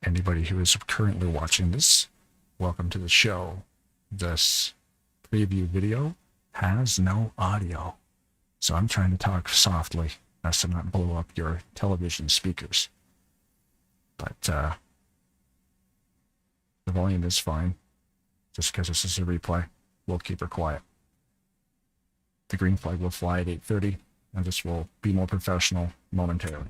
anybody who is currently watching this, welcome to the show. This preview video has no audio, so I'm trying to talk softly as to not blow up your television speakers. But the volume is fine. Just because this is a replay, we'll keep her quiet. The green flag will fly at 8:30, and this will be more professional momentarily.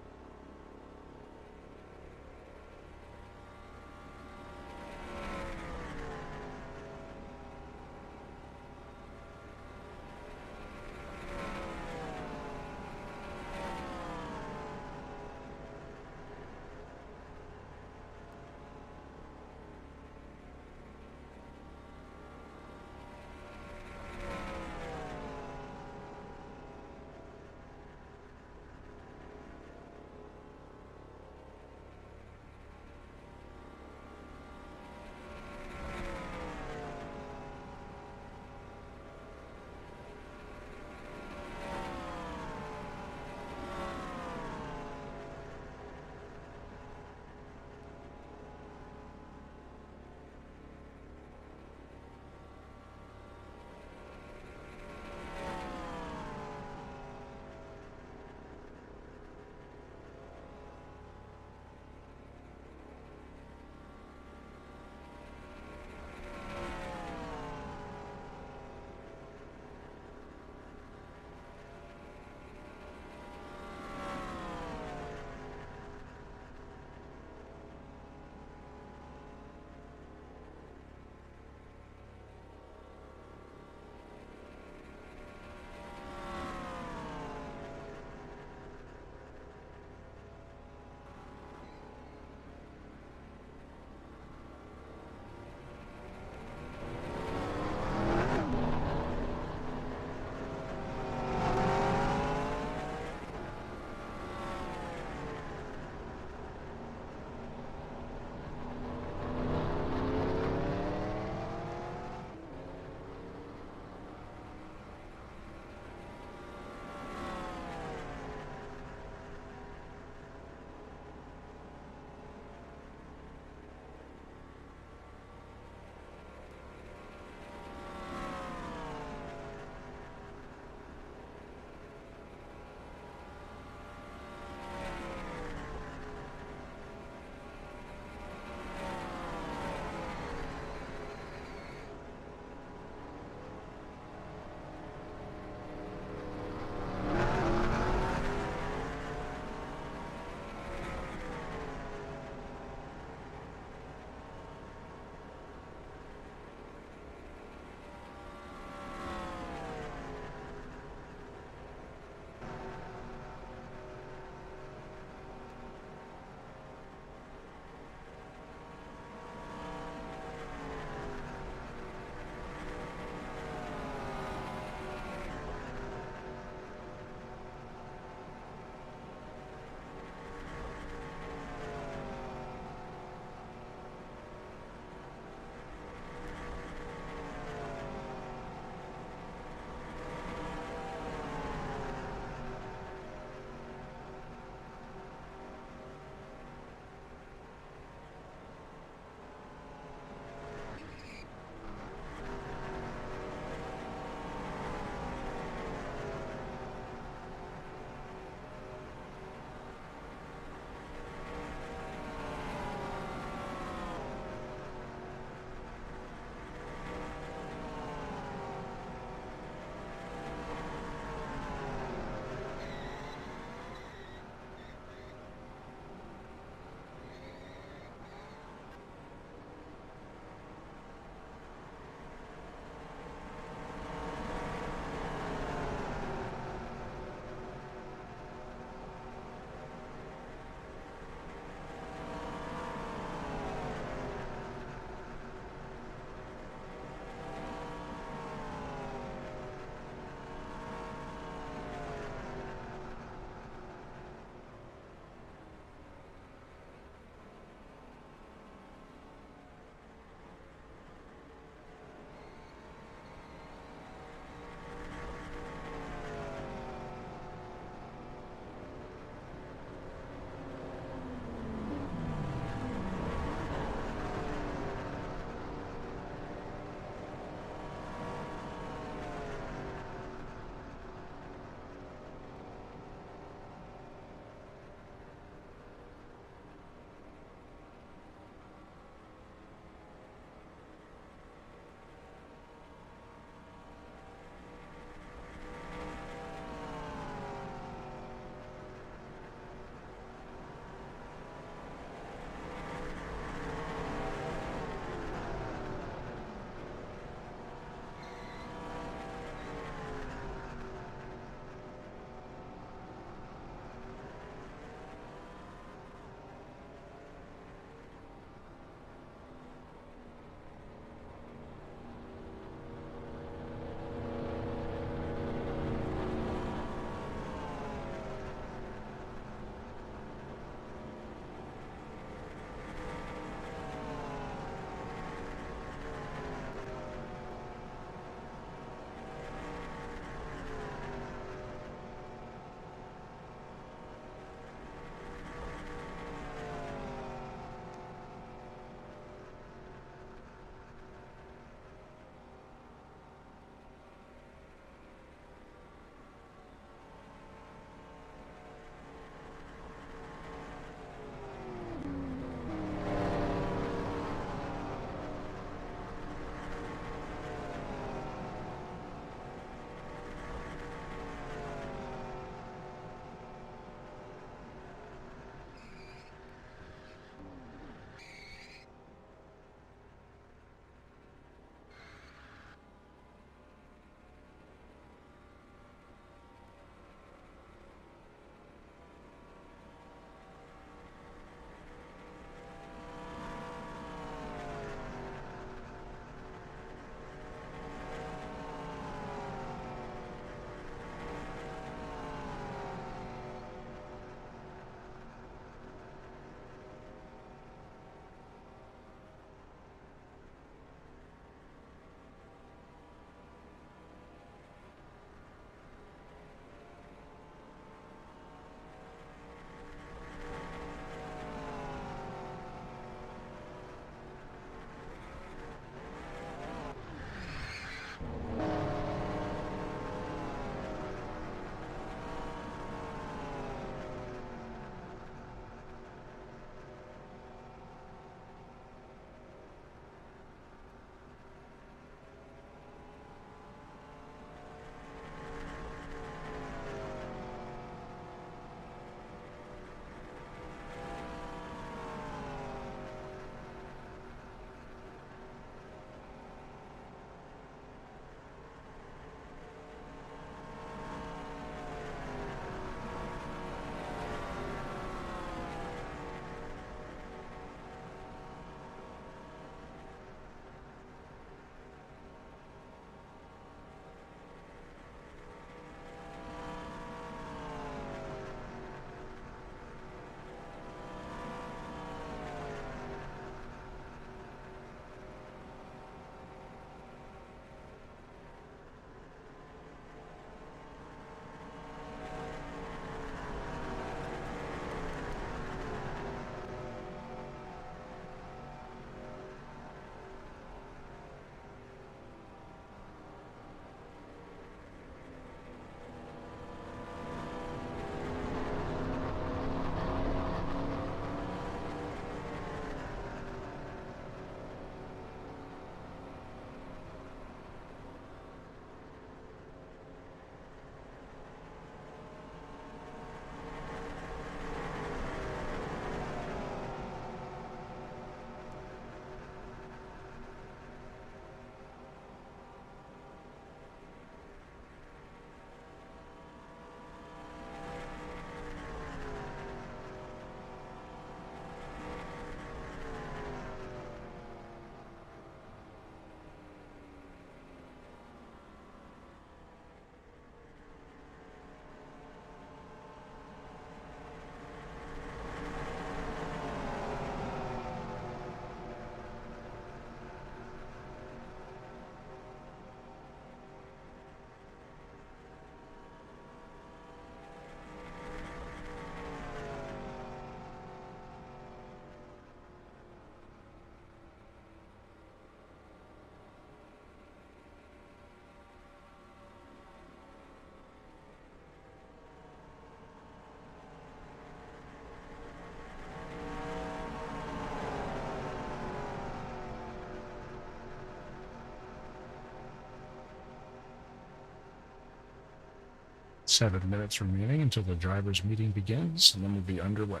7 minutes remaining until the drivers' meeting begins, and then we'll be underway.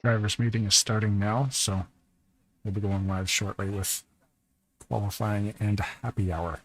Drivers meeting is starting now, so we'll be going live shortly with qualifying and happy hour.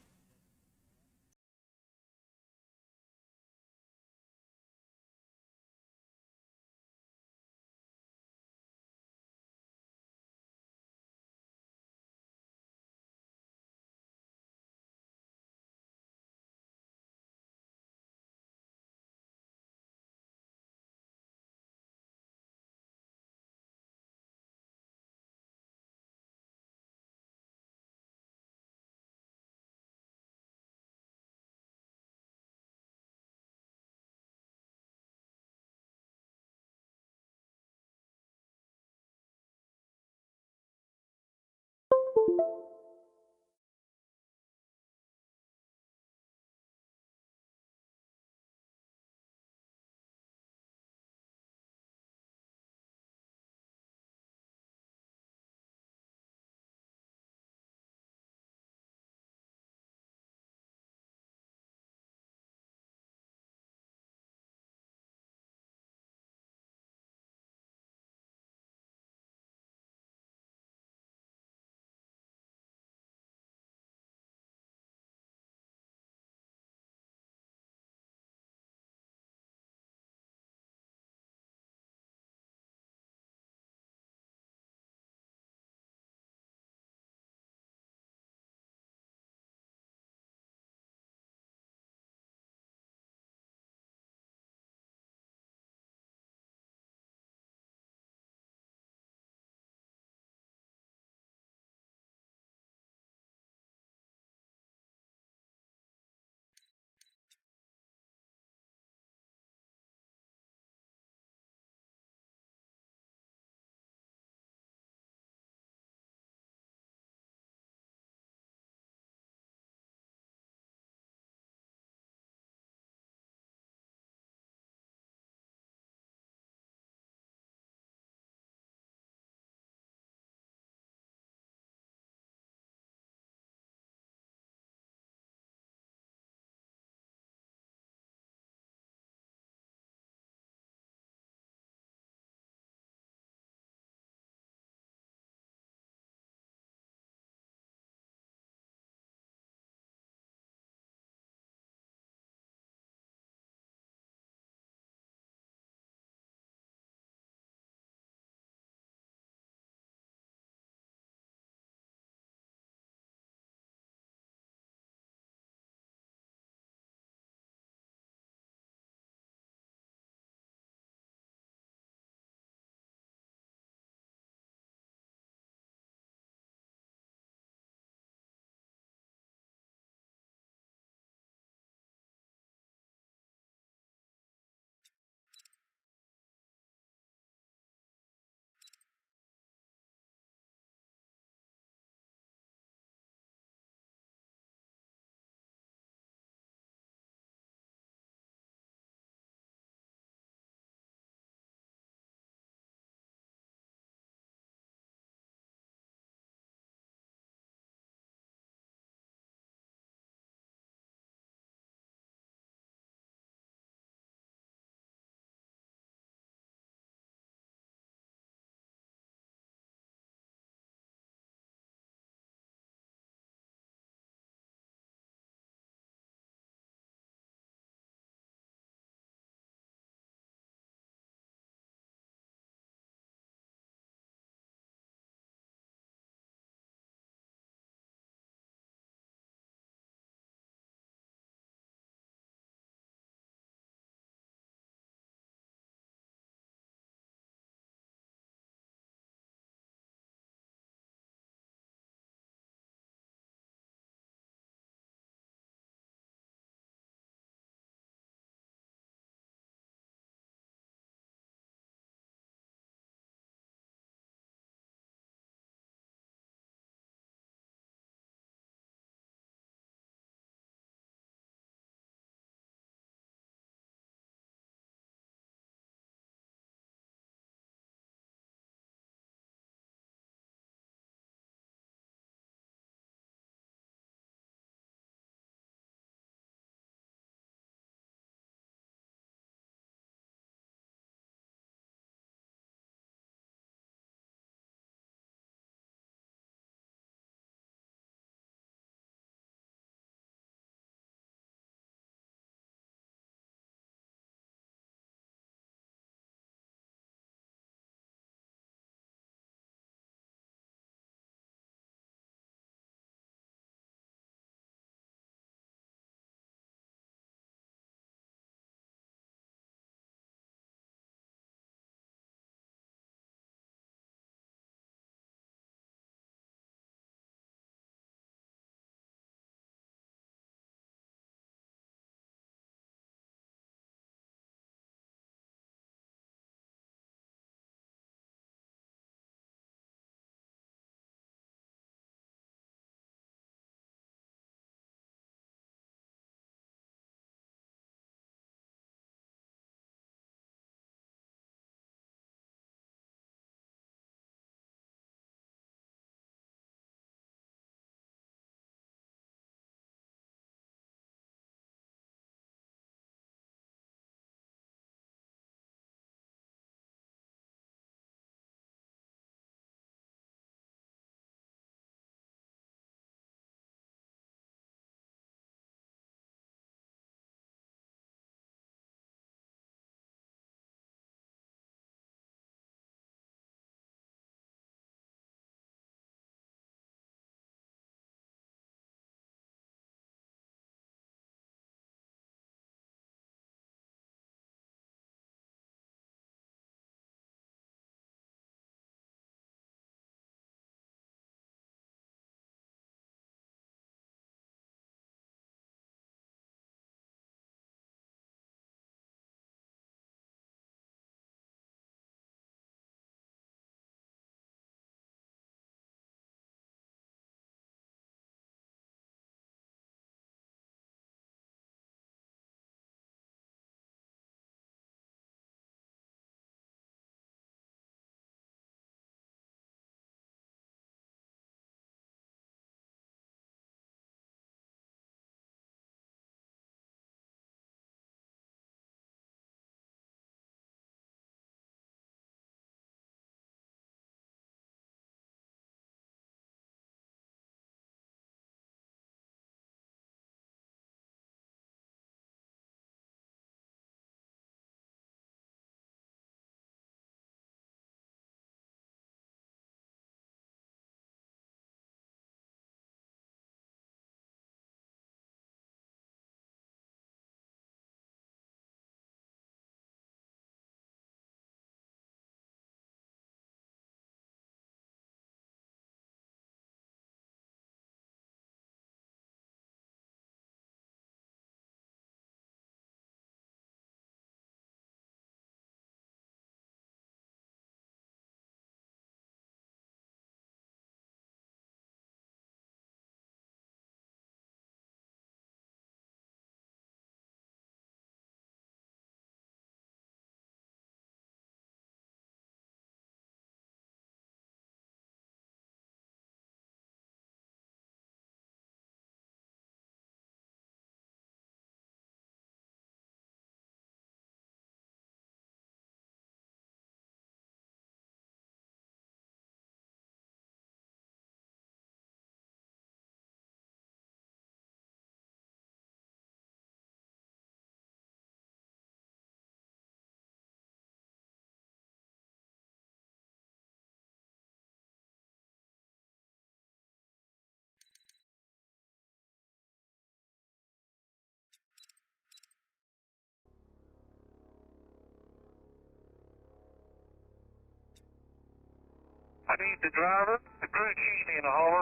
I need the driver, the crew chief, and the hauler.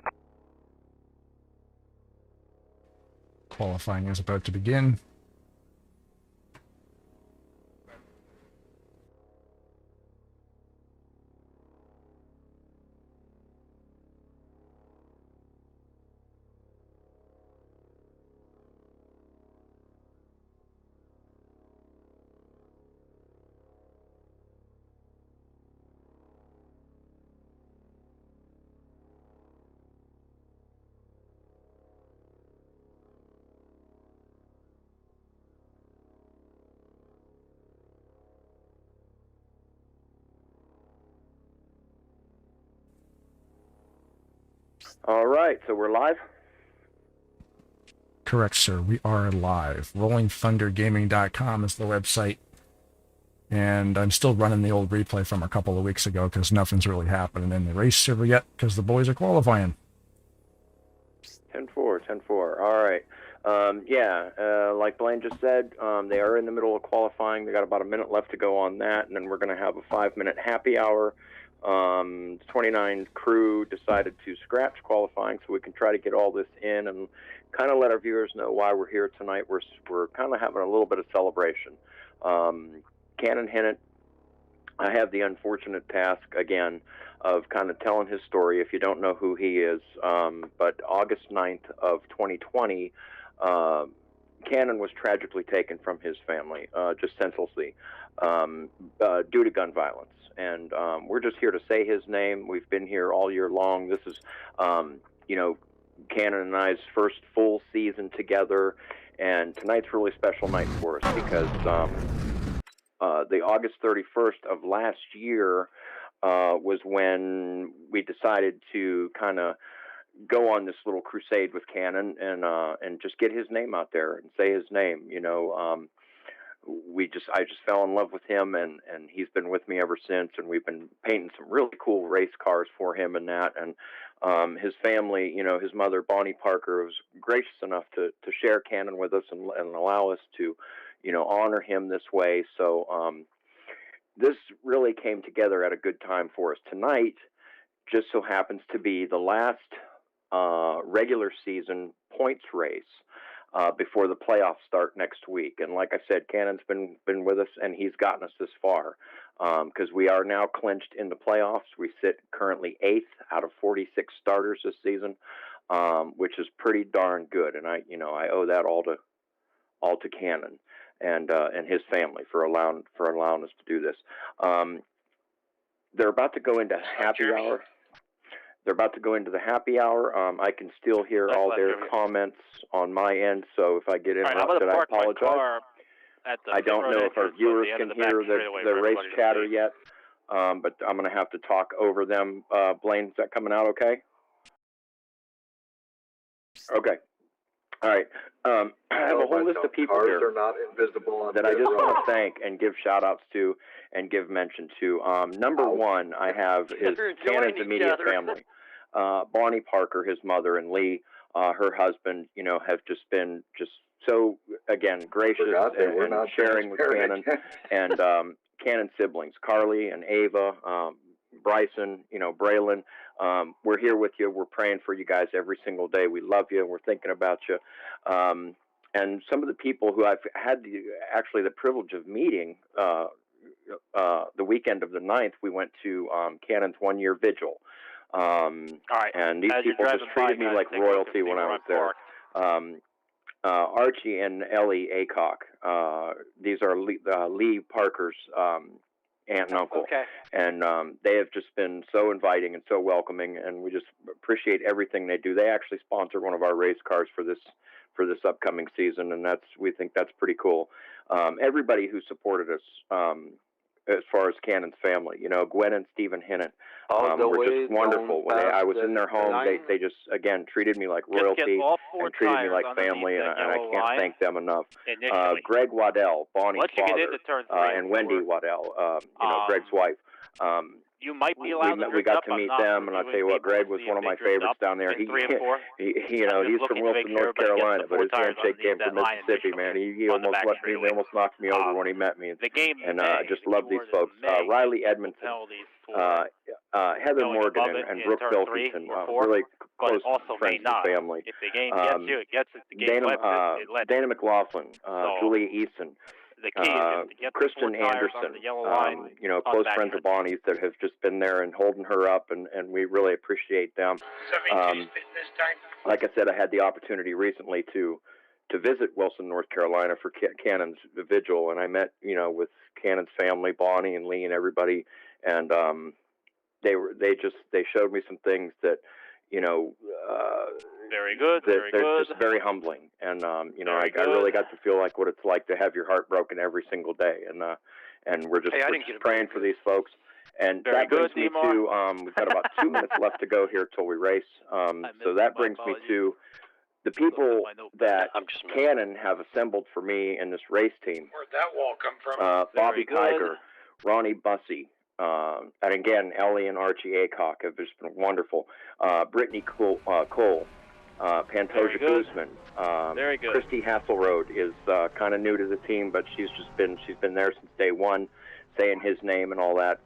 Qualifying is about to begin. All right, so we're live? Correct, sir. We are live. RollingThunderGaming.com is the website. And I'm still running the old replay from a couple of weeks ago because nothing's really happening in the race server yet because the boys are qualifying. 10-4, 10-4. All right. Like Blaine just said, they are in the middle of qualifying. They got about a minute left to go on that, and then we're going to have a 5-minute happy hour. 29 crew decided to scratch qualifying so we can try to get all this in and kind of let our viewers know why we're here tonight. We're kind of having a little bit of celebration. Cannon Hinnant, I have the unfortunate task again of kind of telling his story if you don't know who he is. But August 9th of 2020, Cannon was tragically taken from his family, just senselessly, due to gun violence. And we're just here to say his name. We've been here all year long. This is, Cannon and I's first full season together. And tonight's a really special night for us because the August 31st of last year was when we decided to kind of go on this little crusade with Cannon and just get his name out there and say his name. I just fell in love with him, and he's been with me ever since, and we've been painting some really cool race cars for him and that. And his family, his mother, Bonnie Parker, was gracious enough to share Cannon with us and allow us to, honor him this way. So this really came together at a good time for us. Tonight just so happens to be the last regular season points race before the playoffs start next week. And like I said, Cannon's been with us, and he's gotten us this far because we are now clinched in the playoffs. We sit currently 8th out of 46 starters this season, which is pretty darn good. And I owe that all to Cannon and his family for allowing us to do this. They're about to go into happy hour. They're about to go into the happy hour. I can still hear all their comments on my end, so if I get interrupted, I apologize. I don't know if our viewers can hear the race chatter yet, but I'm going to have to talk over them. Blaine, is that coming out okay? Okay. All right. I have a whole list of people here that I just want to thank and give shout-outs to and give mention to. Number one I have is Cannon's immediate family. Bonnie Parker, his mother, and Lee, her husband, have just been so, again, gracious and sharing with Cannon. And Cannon's siblings, Carly and Ava, Bryson, Braylon. We're here with you. We're praying for you guys every single day. We love you, and we're thinking about you. And some of the people who I've had the privilege of meeting the weekend of the 9th, we went to Cannon's one-year vigil. All right. And these people just treated me like royalty when I was there. Archie and Ellie Aycock. These are Lee Parker's aunt and uncle. Okay. And they have just been so inviting and so welcoming, and we just appreciate everything they do. They actually sponsor one of our race cars for this upcoming season, and we think that's pretty cool. Everybody who supported us as far as Cannon's family, Gwen and Stephen Hinnant, were just wonderful. When I was in their home, they just, again, treated me like royalty and treated me like family, and I can't thank them enough. Greg Waddell, Bonnie's father, and Wendy Waddell, Greg's wife. You might be allowed to we drink got up, to but meet not them, and I'll tell you what, Greg was one of my favorites down there. He, you know, he's from Wilson, North Carolina, but his handshake came from Mississippi, man. He almost knocked me over when he met me, and I just love these folks. Riley Edmondson, Heather Morgan, and Brooke Pilkington, really close friends and family. If the game gets you, it gets it. The game Dana McLaughlin, Julia Eason, Kristen Anderson, you know, close friends of Bonnie's that have just been there and holding her up, and we really appreciate them. Like I said, I had the opportunity recently to visit Wilson, North Carolina for Cannon's vigil, and I met, you know, with Cannon's family, Bonnie and Lee and everybody, and they showed me some things that, you know, very good. Just very humbling, and you know, I really got to feel like what it's like to have your heart broken every single day, and we're just praying for these folks. And that brings me to we've got about 2 minutes left to go here till we race. So that brings me to the people that Cannon have assembled for me in this race team. Where'd that wall come from? Bobby Kiger, Ronnie Bussey, and again, Ellie and Archie Aycock have just been wonderful. Brittany Cole, Pantoja Guzman, Christy Hasselrode is kind of new to the team, but she's been there since day one, saying his name and all that.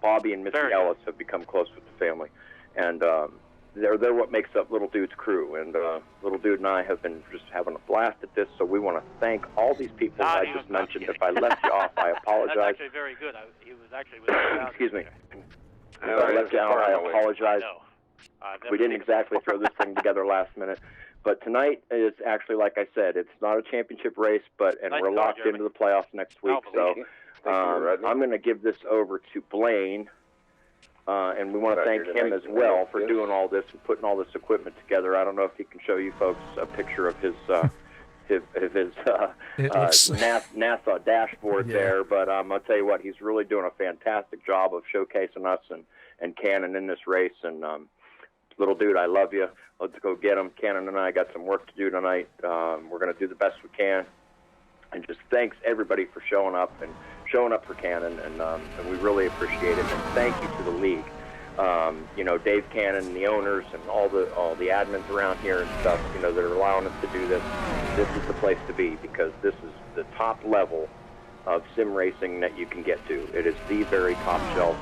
Bobby and Missy Ellis have become close with the family, and they're what makes up Little Dude's crew. And Little Dude and I have been just having a blast at this. So we want to thank all these people I just mentioned. If I left you off, I apologize. That's actually very good. He was actually with excuse me. If I left you out, I apologize. We didn't exactly throw this thing together last minute. But tonight is actually, like I said, it's not a championship race, and we're locked into the playoffs next week. So I'm going to give this over to Blaine, and we want to thank him as well for doing all this and putting all this equipment together. I don't know if he can show you folks a picture of his NASA dashboard there, but I'll tell you what, he's really doing a fantastic job of showcasing us and Cannon in this race. And Little Dude, I love you. Let's go get him. Cannon and I got some work to do tonight. We're going to do the best we can. And just thanks everybody for showing up for Cannon, and we really appreciate it. And thank you to the league. You know, Dave Cannon and the owners and all the admins around here and stuff, you know, that are allowing us to do this. This is the place to be, because this is the top level of sim racing that you can get to. It is the very top shelf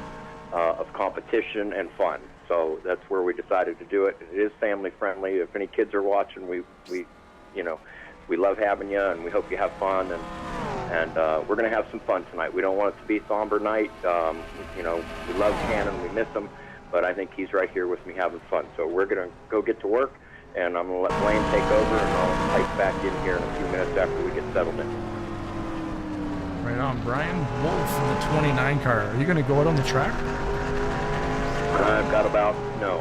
of competition and fun. So that's where we decided to do it. It is family friendly. If any kids are watching, we you know, we love having you, and we hope you have fun. And we're going to have some fun tonight. We don't want it to be a somber night. You know, we love Cannon, we miss him, but I think he's right here with me having fun. So we're going to go get to work, and I'm going to let Blaine take over, and I'll pipe back in here in a few minutes after we get settled in. Right on. Brian Wolf in the 29 car. Are you going to go out on the track? I've got about, no.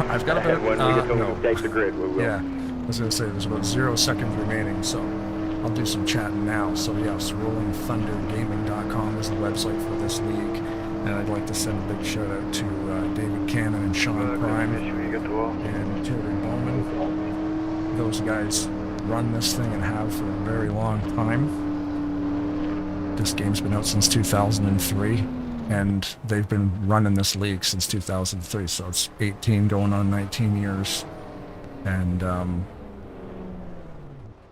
I've got about, when we get to take the grid, we will. Yeah, I was going to say there's about 0 seconds remaining, so I'll do some chatting now. So yes, RollingThunderGaming.com is the website for this league, and I'd like to send a big shout out to David Cannon and Sean Prime and Terry Bowman. Those guys run this thing and have for a very long time. This game's been out since 2003, and they've been running this league since 2003, so it's 18 going on 19 years. And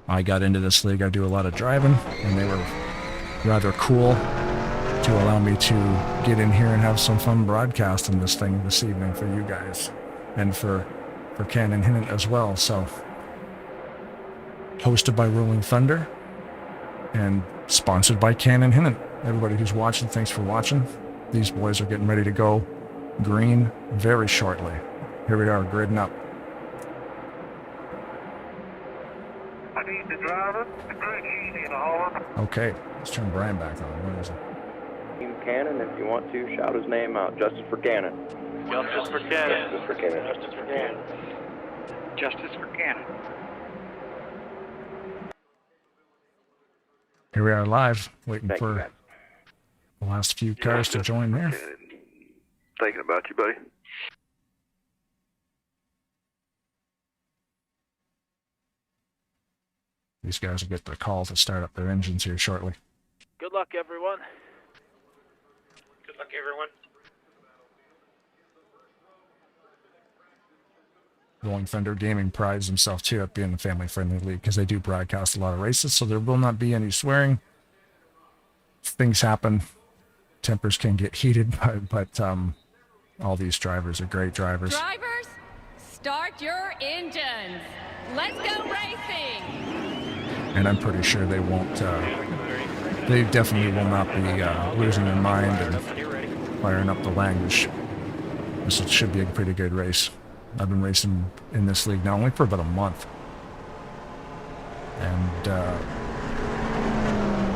I got into this league. I do a lot of driving, and they were rather cool to allow me to get in here and have some fun broadcasting this thing this evening for you guys, and for Cannon Hinnant as well. So, hosted by Rolling Thunder and sponsored by Cannon Hinnant. Everybody who's watching, thanks for watching. These boys are getting ready to go green very shortly. Here we are, gridding up. I need the driver, the crew chief, and the hauler. Okay, let's turn Brian back on. Where is it? Team Cannon, if you want to, shout his name out. Justice for Cannon. Justice for Cannon. Justice for Cannon. Justice for Cannon. Justice for Cannon. Here we are live, waiting Thank you, for guys. the last few cars to join there. Thinking about you, buddy. These guys will get the call to start up their engines here shortly. Good luck, everyone. Good luck, everyone. Rolling Thunder Gaming prides himself too at being a family-friendly league because they do broadcast a lot of races, so there will not be any swearing. Things happen. Tempers can get heated, but all these drivers are great drivers. Drivers, start your engines. Let's go racing. And I'm pretty sure they won't, they definitely will not be losing their mind and firing up the language. This should be a pretty good race. I've been racing in this league now only for about a month. And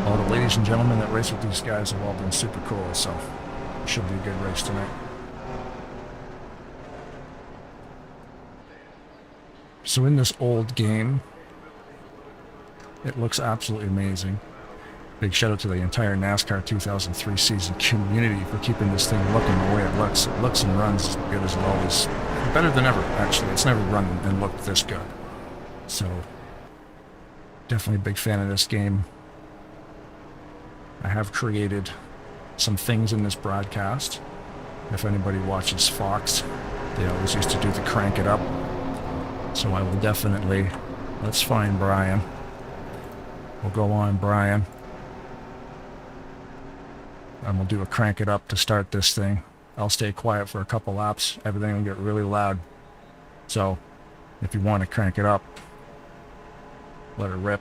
all the ladies and gentlemen that race with these guys have all been super cool, so it should be a good race tonight. So in this old game, it looks absolutely amazing. Big shout out to the entire NASCAR 2003 season community for keeping this thing looking the way it looks. It looks and runs as good as it always, better than ever actually. It's never run and looked this good. So definitely a big fan of this game. I have created some things in this broadcast. If anybody watches Fox, they always used to do the crank it up. So I will definitely, let's find Brian. We'll go on Brian. And we'll do a crank it up to start this thing. I'll stay quiet for a couple laps. Everything will get really loud. So if you want to crank it up, let it rip.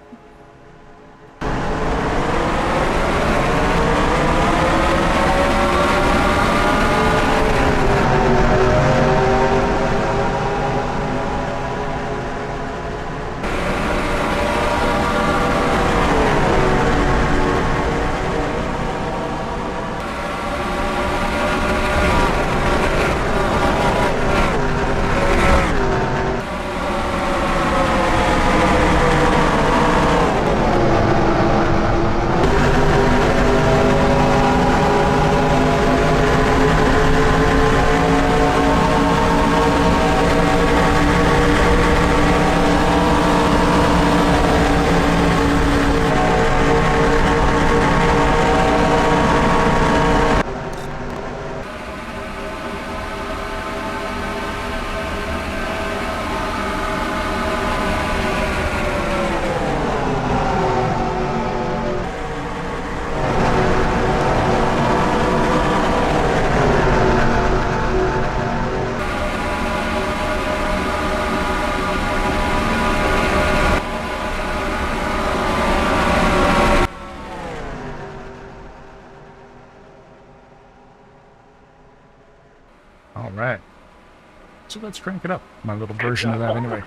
So let's crank it up. My little version of that anyway.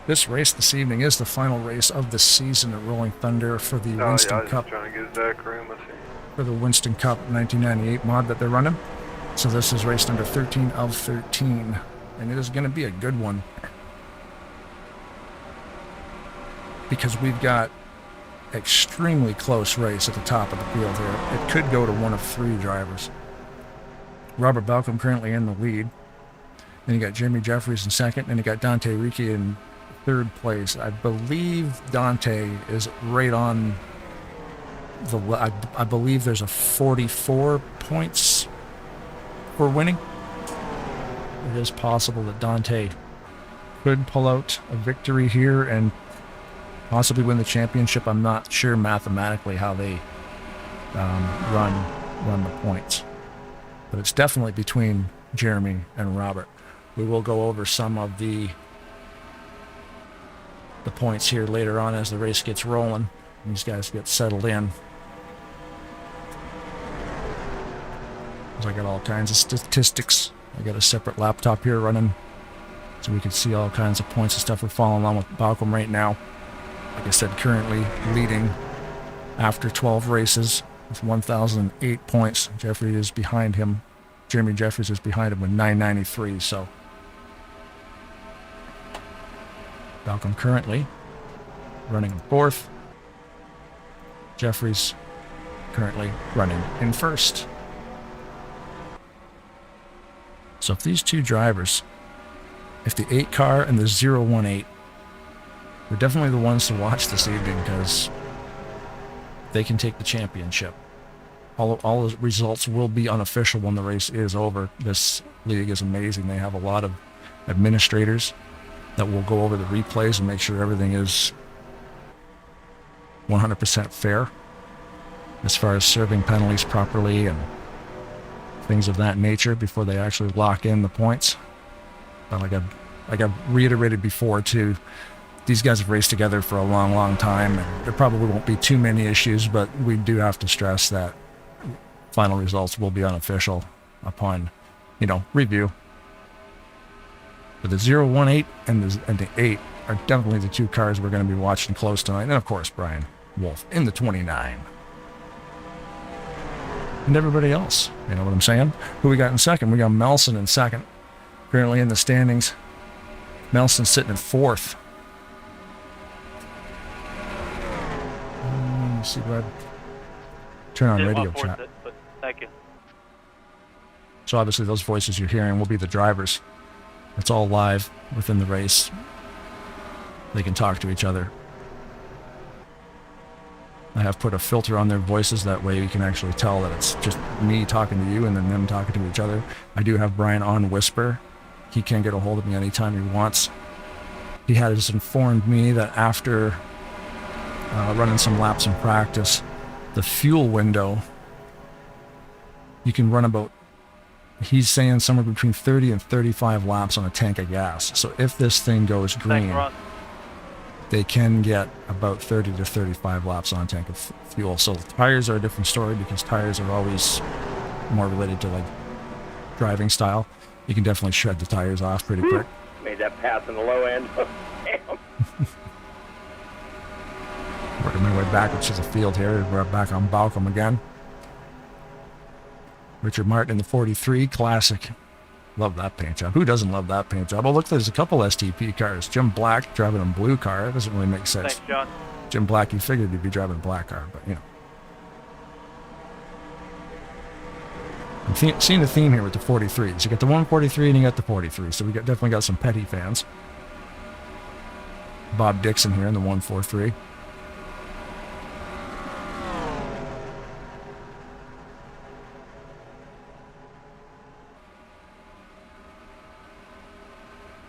This race this evening is the final race of the season at Rolling Thunder for the Winston Cup. Trying to get his back room. For the Winston Cup 1998 mod that they're running. So this is race number 13 of 13. And it is going to be a good one. Because we've got extremely close race at the top of the field here. It could go to one of three drivers. Robert Balcom currently in the lead. Then you got Jeremy Jeffries in second, and you got Dante Ricci in third place. I believe Dante is right on the. I believe there's a 44 points for winning. It is possible that Dante could pull out a victory here and possibly win the championship. I'm not sure mathematically how they run the points, but it's definitely between Jeremy and Robert. We will go over some of the points here later on as the race gets rolling. These guys get settled in. I got all kinds of statistics. I got a separate laptop here running so we can see all kinds of points and stuff. We're following along with Balcom right now. Like I said, currently leading after 12 races with 1,008 points. Jeffrey is behind him. Jeremy Jeffries is behind him with 993. So Balcom currently running in fourth. Jeffries currently running in first. So if these two drivers, if the 8 car and the 018, they're definitely the ones to watch this evening because they can take the championship. all the results will be unofficial when the race is over. This league is amazing. They have a lot of administrators that will go over the replays and make sure everything is 100% fair as far as serving penalties properly and things of that nature before they actually lock in the points. But like I've reiterated before too, these guys have raced together for a long, long time, and there probably won't be too many issues, but we do have to stress that final results will be unofficial upon, review. But the 018 and the 8 are definitely the two cars we're going to be watching close tonight. And of course, Brian Wolf in the 29. And everybody else, you know what I'm saying? Who we got in second? We got Melson in second. Currently in the standings, Melson's sitting in fourth. Let me see what turn on radio chat. Thank you. So obviously those voices you're hearing will be the drivers. It's all live within the race. They can talk to each other. I have put a filter on their voices, that way you can actually tell that it's just me talking to you and then them talking to each other. I do have Brian on whisper. He can get a hold of me anytime he wants. He has informed me that after running some laps in practice, the fuel window, you can run about, he's saying somewhere between 30 and 35 laps on a tank of gas. So if this thing goes green, they can get about 30 to 35 laps on a tank of fuel. So tires are a different story, because tires are always more related to like driving style. You can definitely shred the tires off pretty quick. Made that pass in the low end. Damn. Working my way backwards to the field here. We're back on Balcom again. Richard Martin in the 43 Classic. Love that paint job. Who doesn't love that paint job? Oh, look, there's a couple STP cars. Jim Black driving a blue car. That doesn't really make sense. Thanks, John. Jim Black, you figured he'd be driving a black car, but I'm seeing the theme here with the 43s. You got the 143 and you got the 43. So we definitely got some Petty fans. Bob Dixon here in the 143.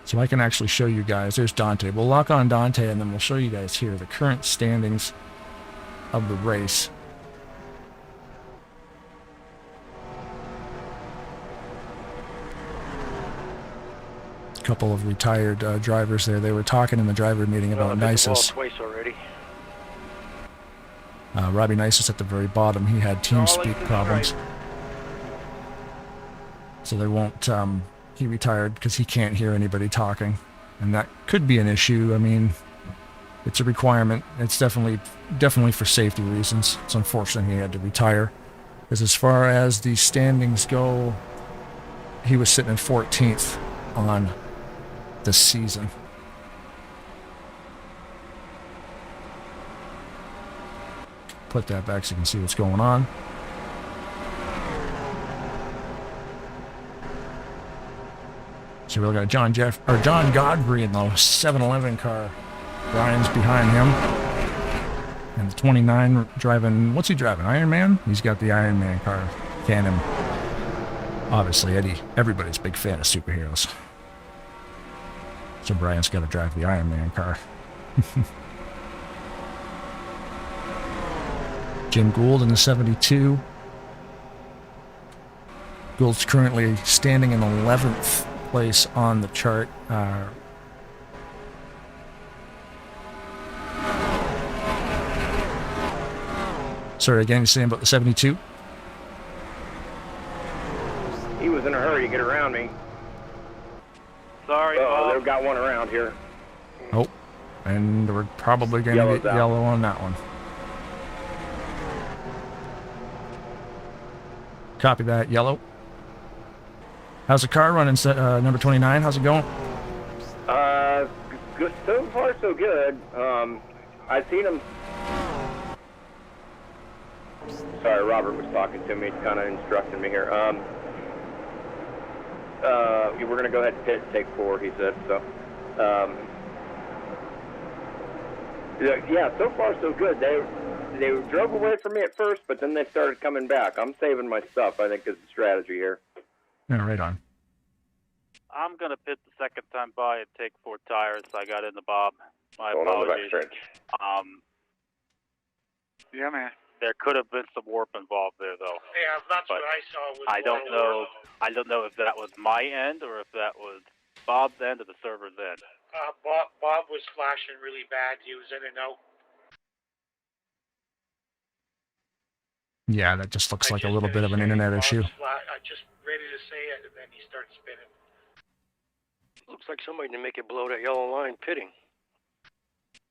So I can actually show you guys. There's Dante. We'll lock on Dante and then we'll show you guys here the current standings of the race. A couple of retired drivers there. They were talking in the driver meeting about Nisus. Twice already. Robbie Nisus at the very bottom. He had TeamSpeak problems. So they won't... he retired because he can't hear anybody talking, and that could be an issue. I mean, it's a requirement. It's definitely for safety reasons. It's unfortunate he had to retire, because as far as the standings go, he was sitting in 14th on the season. Put that back so you can see what's going on. So we got John Godfrey in the 7-Eleven car. Brian's behind him. And the 29 driving, what's he driving? Iron Man? He's got the Iron Man car. Cannon. Obviously, everybody's a big fan of superheroes. So Brian's got to drive the Iron Man car. Jim Gould in the 72. Gould's currently standing in 11th place on the chart. Sorry, again, you're saying about the 72? He was in a hurry to get around me. Sorry, Oh, they've got one around here. Oh, and we're probably going to get yellow on that one. Copy that, yellow. How's the car running, number 29? How's it going? Good. So far, so good. I've seen him. Sorry, Robert was talking to me, kind of instructing me here. We're going to go ahead and pit and take 4, he said. So, yeah, so far so good. they drove away from me at first, but then they started coming back. I'm saving my stuff, I think, is the strategy here. Yeah, right on. I'm going to pit the second time by and take 4 tires. I got in the bob. My Going on the apologies. backstretch. Yeah, man. There could have been some warp involved there, though. Yeah, that's But what I saw. I don't know. I don't know if that was my end or if that was Bob's end or the server's end. Bob was flashing really bad. He was in and out. Yeah, that just looks like a little bit of an internet issue. I just ready to say it, and then he starts spinning. Looks like somebody didn't make it below that yellow line pitting.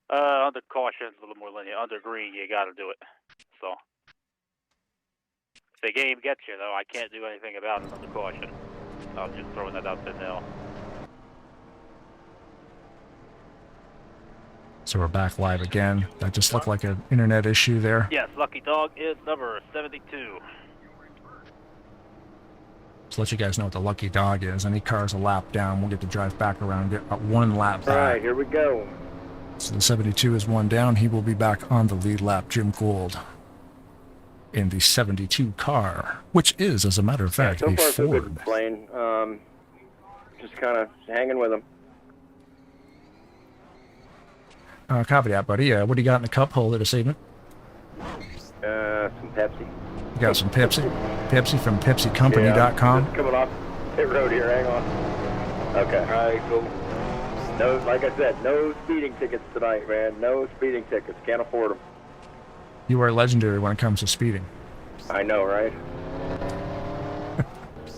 Under caution, it's a little more linear. Under green, you got to do it. So, if the game gets you, though, I can't do anything about it under caution. I'm just throwing that out there now. So we're back live again. That just looked like an internet issue there. Yes, Lucky Dog is number 72. So let you guys know what the lucky dog is. Any car's a lap down, we'll get to drive back around, get 1 lap back. All right, here we go. So the 72 is 1 down. He will be back on the lead lap, Jim Gould, in the 72 car, which is, as a matter of fact, So a far, so good, Ford. Blaine. Just kind of hanging with him. Copy that, buddy. What do you got in the cup holder this evening? Some Pepsi. You got some Pepsi? Pepsi from PepsiCompany.com. Just coming off pit road here. Hang on. Okay. All right, cool. No, like I said, no speeding tickets tonight, man. No speeding tickets. Can't afford them. You are legendary when it comes to speeding. I know, right?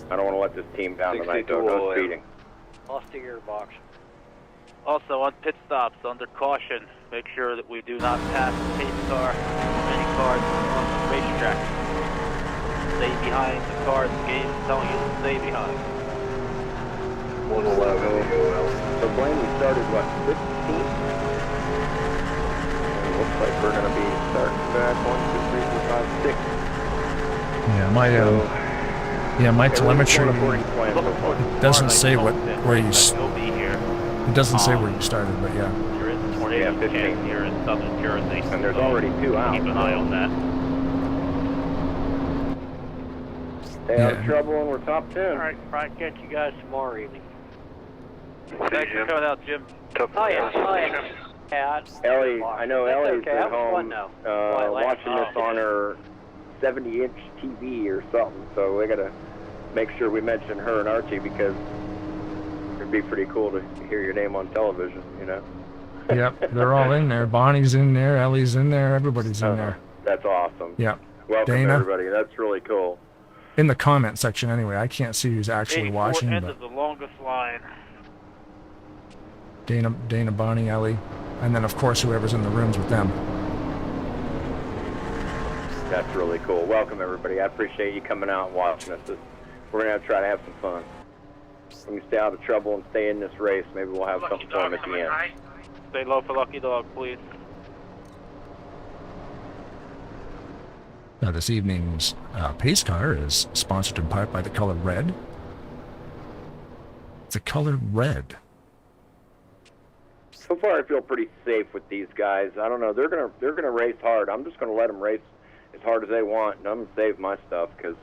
I don't want to let this team down tonight, though. No speeding. Lost the gearbox. Also, on pit stops, under caution, make sure that we do not pass the pace car or any cars on the racetrack. Stay behind the cars the game is telling you to stay behind. 111. So, Blaine, we started, what, 15th? It looks like we're going to be starting back 1, 2, 3, 4, 5, 6. Yeah, my telemetry, It doesn't say where you He'll be here. it doesn't say where you started, but yeah. There is a tornado 15. chance here in southern Jersey. And there's so already 2 out. Keep an eye on that. Stay out of trouble, and we're top 10. All right, probably catch you guys tomorrow evening. Thanks for coming out, Jim. Oh yeah. Ellie, I know Ellie's okay. at That was home fun, though. watching this on her 70-inch TV or something, so we got to make sure we mention her and Archie because it'd be pretty cool to hear your name on television, you know? Yep, they're all in there. Bonnie's in there, Ellie's in there, everybody's in there. That's awesome. Yeah. Welcome, Dana? everybody. That's really cool. In the comment section anyway. I can't see who's actually 84 watching, end but of the longest line. Dana, Bonnie, Ellie, and then of course whoever's in the rooms with them. That's really cool. Welcome, everybody. I appreciate you coming out and watching us. We're going to try to have some fun. When we stay out of trouble and stay in this race, maybe we'll have something fun at the end. Stay low for Lucky Dog, please. Now this evening's pace car is sponsored in part by the color red. The color red. So far, I feel pretty safe with these guys. I don't know. They're gonna race hard. I'm just gonna let them race as hard as they want, and I'm gonna save my stuff because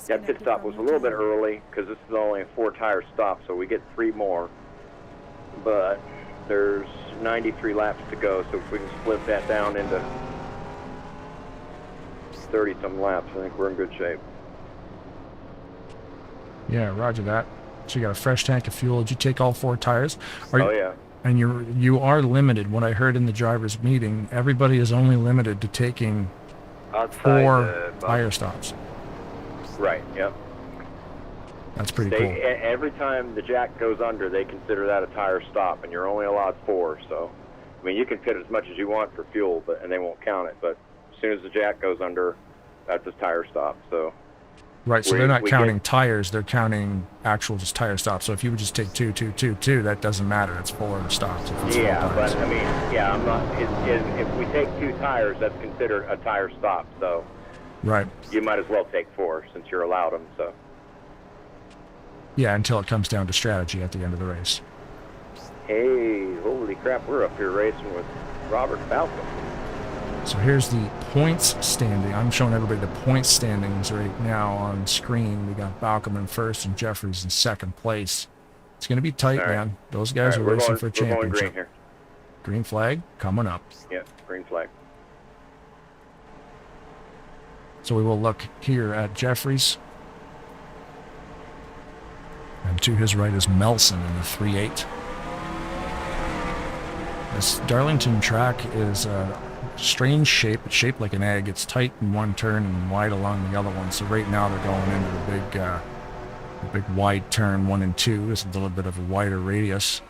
that pit stop was a little bit early because this is only a 4-tire stop, so we get 3 more. But there's 93 laps to go, so if we can split that down into 30-some laps, I think we're in good shape. Yeah, roger that. So you got a fresh tank of fuel. Did you take all 4 tires? Oh yeah. And you are limited. What I heard in the drivers' meeting, everybody is only limited to taking 4 tire stops. Right. Yep. That's pretty cool. Every time the jack goes under, they consider that a tire stop, and you're only allowed 4. So, I mean, you can pit as much as you want for fuel, and they won't count it. But as soon as the jack goes under, that's a tire stop. So. Right, so they're not counting tires, they're counting actual just tire stops. So if you would just take 2, 2, 2, 2, that doesn't matter. It's 4 stops. If it's Yeah, 4 but tires. I mean, yeah, I'm not. If we take 2 tires, that's considered a tire stop. So Right. you might as well take 4 since you're allowed them. So. Yeah, until it comes down to strategy at the end of the race. Hey, holy crap! We're up here racing with Robert Falcon. So here's the points standing. I'm showing everybody the points standings right now on screen. We got Balcom in first and Jeffries in second place. It's going to be tight, man. Those guys are racing for a championship. Green here. Green flag coming up. Yeah, green flag. So we will look here at Jeffries. And to his right is Melson in the 3.8. This Darlington track is a strange shape. It's shaped like an egg. It's tight in one turn and wide along the other one. So right now they're going into the big wide turn 1 and 2. It's a little bit of a wider radius.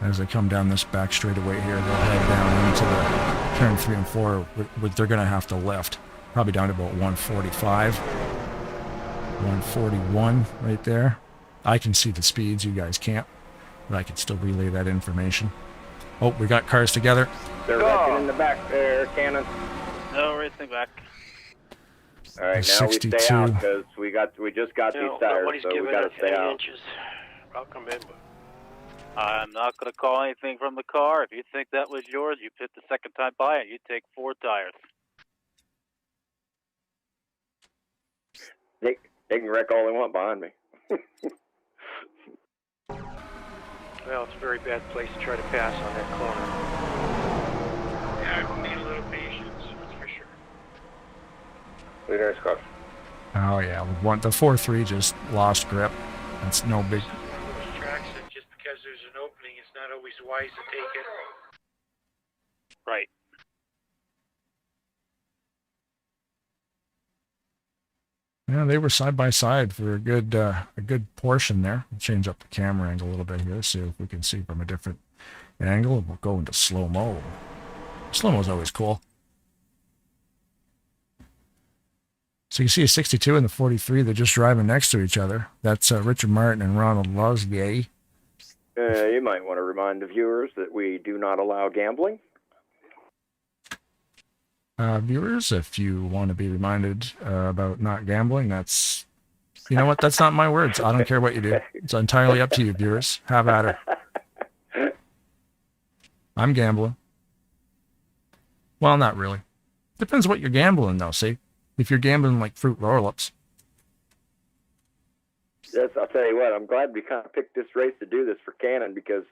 As they come down this back straightaway here, they'll head down into the turn 3 and 4. They're going to have to lift. Probably down to about 145. 141 right there. I can see the speeds. You guys can't. But I can still relay that information. Oh, we got cars together. They're racing in the back there, Cannon. No, racing back. All right, now 62. we stay out because we just got these tires, nobody's so we giving got to us stay any out. inches. I'll come in, but I'm not going to call anything from the car. If you think that was yours, you pit the second time by it. You take 4 tires. They can wreck all they want behind me. well, it's a very bad place to try to pass on that corner. Yeah, I will need a little patience, that's for sure. Leader, Scott. Oh yeah, the 4.3 just lost grip. That's no big. Some of those tracks that just because there's an opening, it's not always wise to take it. Right. Yeah, they were side by side for a good portion there. We'll change up the camera angle a little bit here, see if we can see from a different angle. We'll go into slow-mo. Slow-mo's always cool. So you see a 62 and the 43, they're just driving next to each other. That's Richard Martin and Ronald Losvier. You might want to remind the viewers that we do not allow gambling. Viewers, if you want to be reminded about not gambling, that's, you know what, that's not my words. I don't care what you do. It's entirely up to you, viewers. Have at her. I'm gambling. Well, not really. Depends what you're gambling, though, see? If you're gambling like fruit roll-ups. Yes, I'll tell you what, I'm glad we kind of picked this race to do this for Cannon because,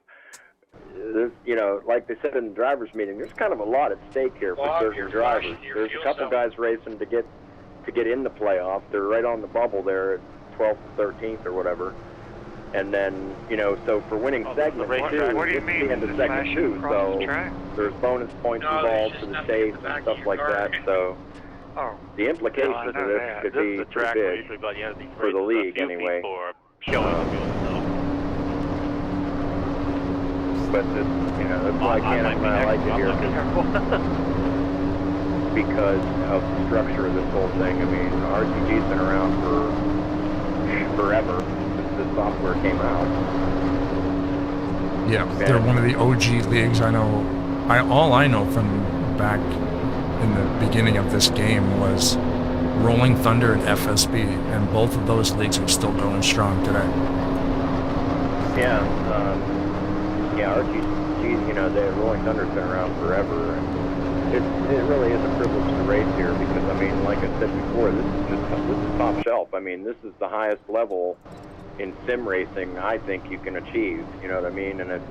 there's, you know, like they said in the drivers' meeting, there's kind of a lot at stake here for certain drivers. There's a couple guys racing to get in the playoff. They're right on the bubble there at 12th, 13th, or whatever. And then, you know, so for winning segment two, what do you it's mean? the end of segment two. So there's bonus points involved for the states and stuff like that. So the implications of this could be pretty big for the league anyway. But this, you know, that's why Cannon and I like it here because of the structure of this whole thing. I mean, RCG's been around for forever since the software came out. Yeah, they're one of the OG leagues. I know. All I know from back in the beginning of this game was Rolling Thunder and FSB, and both of those leagues are still going strong today. Yeah, RCG, you know, Rolling Thunder's been around forever, and it really is a privilege to race here because, I mean, like I said before, this is top shelf. I mean, this is the highest level in sim racing I think you can achieve. You know what I mean? And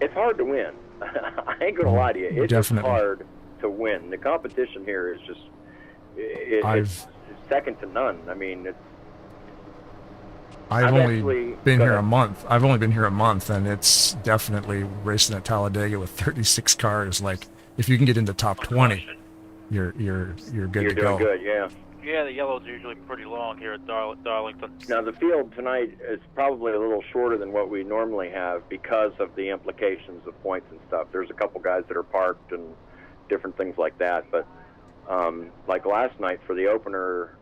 it's hard to win. I ain't gonna lie to you. It's just hard to win. The competition here is just it's second to none. I mean, I've only been here a month. And it's definitely racing at Talladega with 36 cars. Like, if you can get into top 20, you're good to go. You're doing good, yeah. Yeah, the yellow's usually pretty long here at Darlington. Now, the field tonight is probably a little shorter than what we normally have because of the implications of points and stuff. There's a couple guys that are parked and different things like that. But like last night for the opener,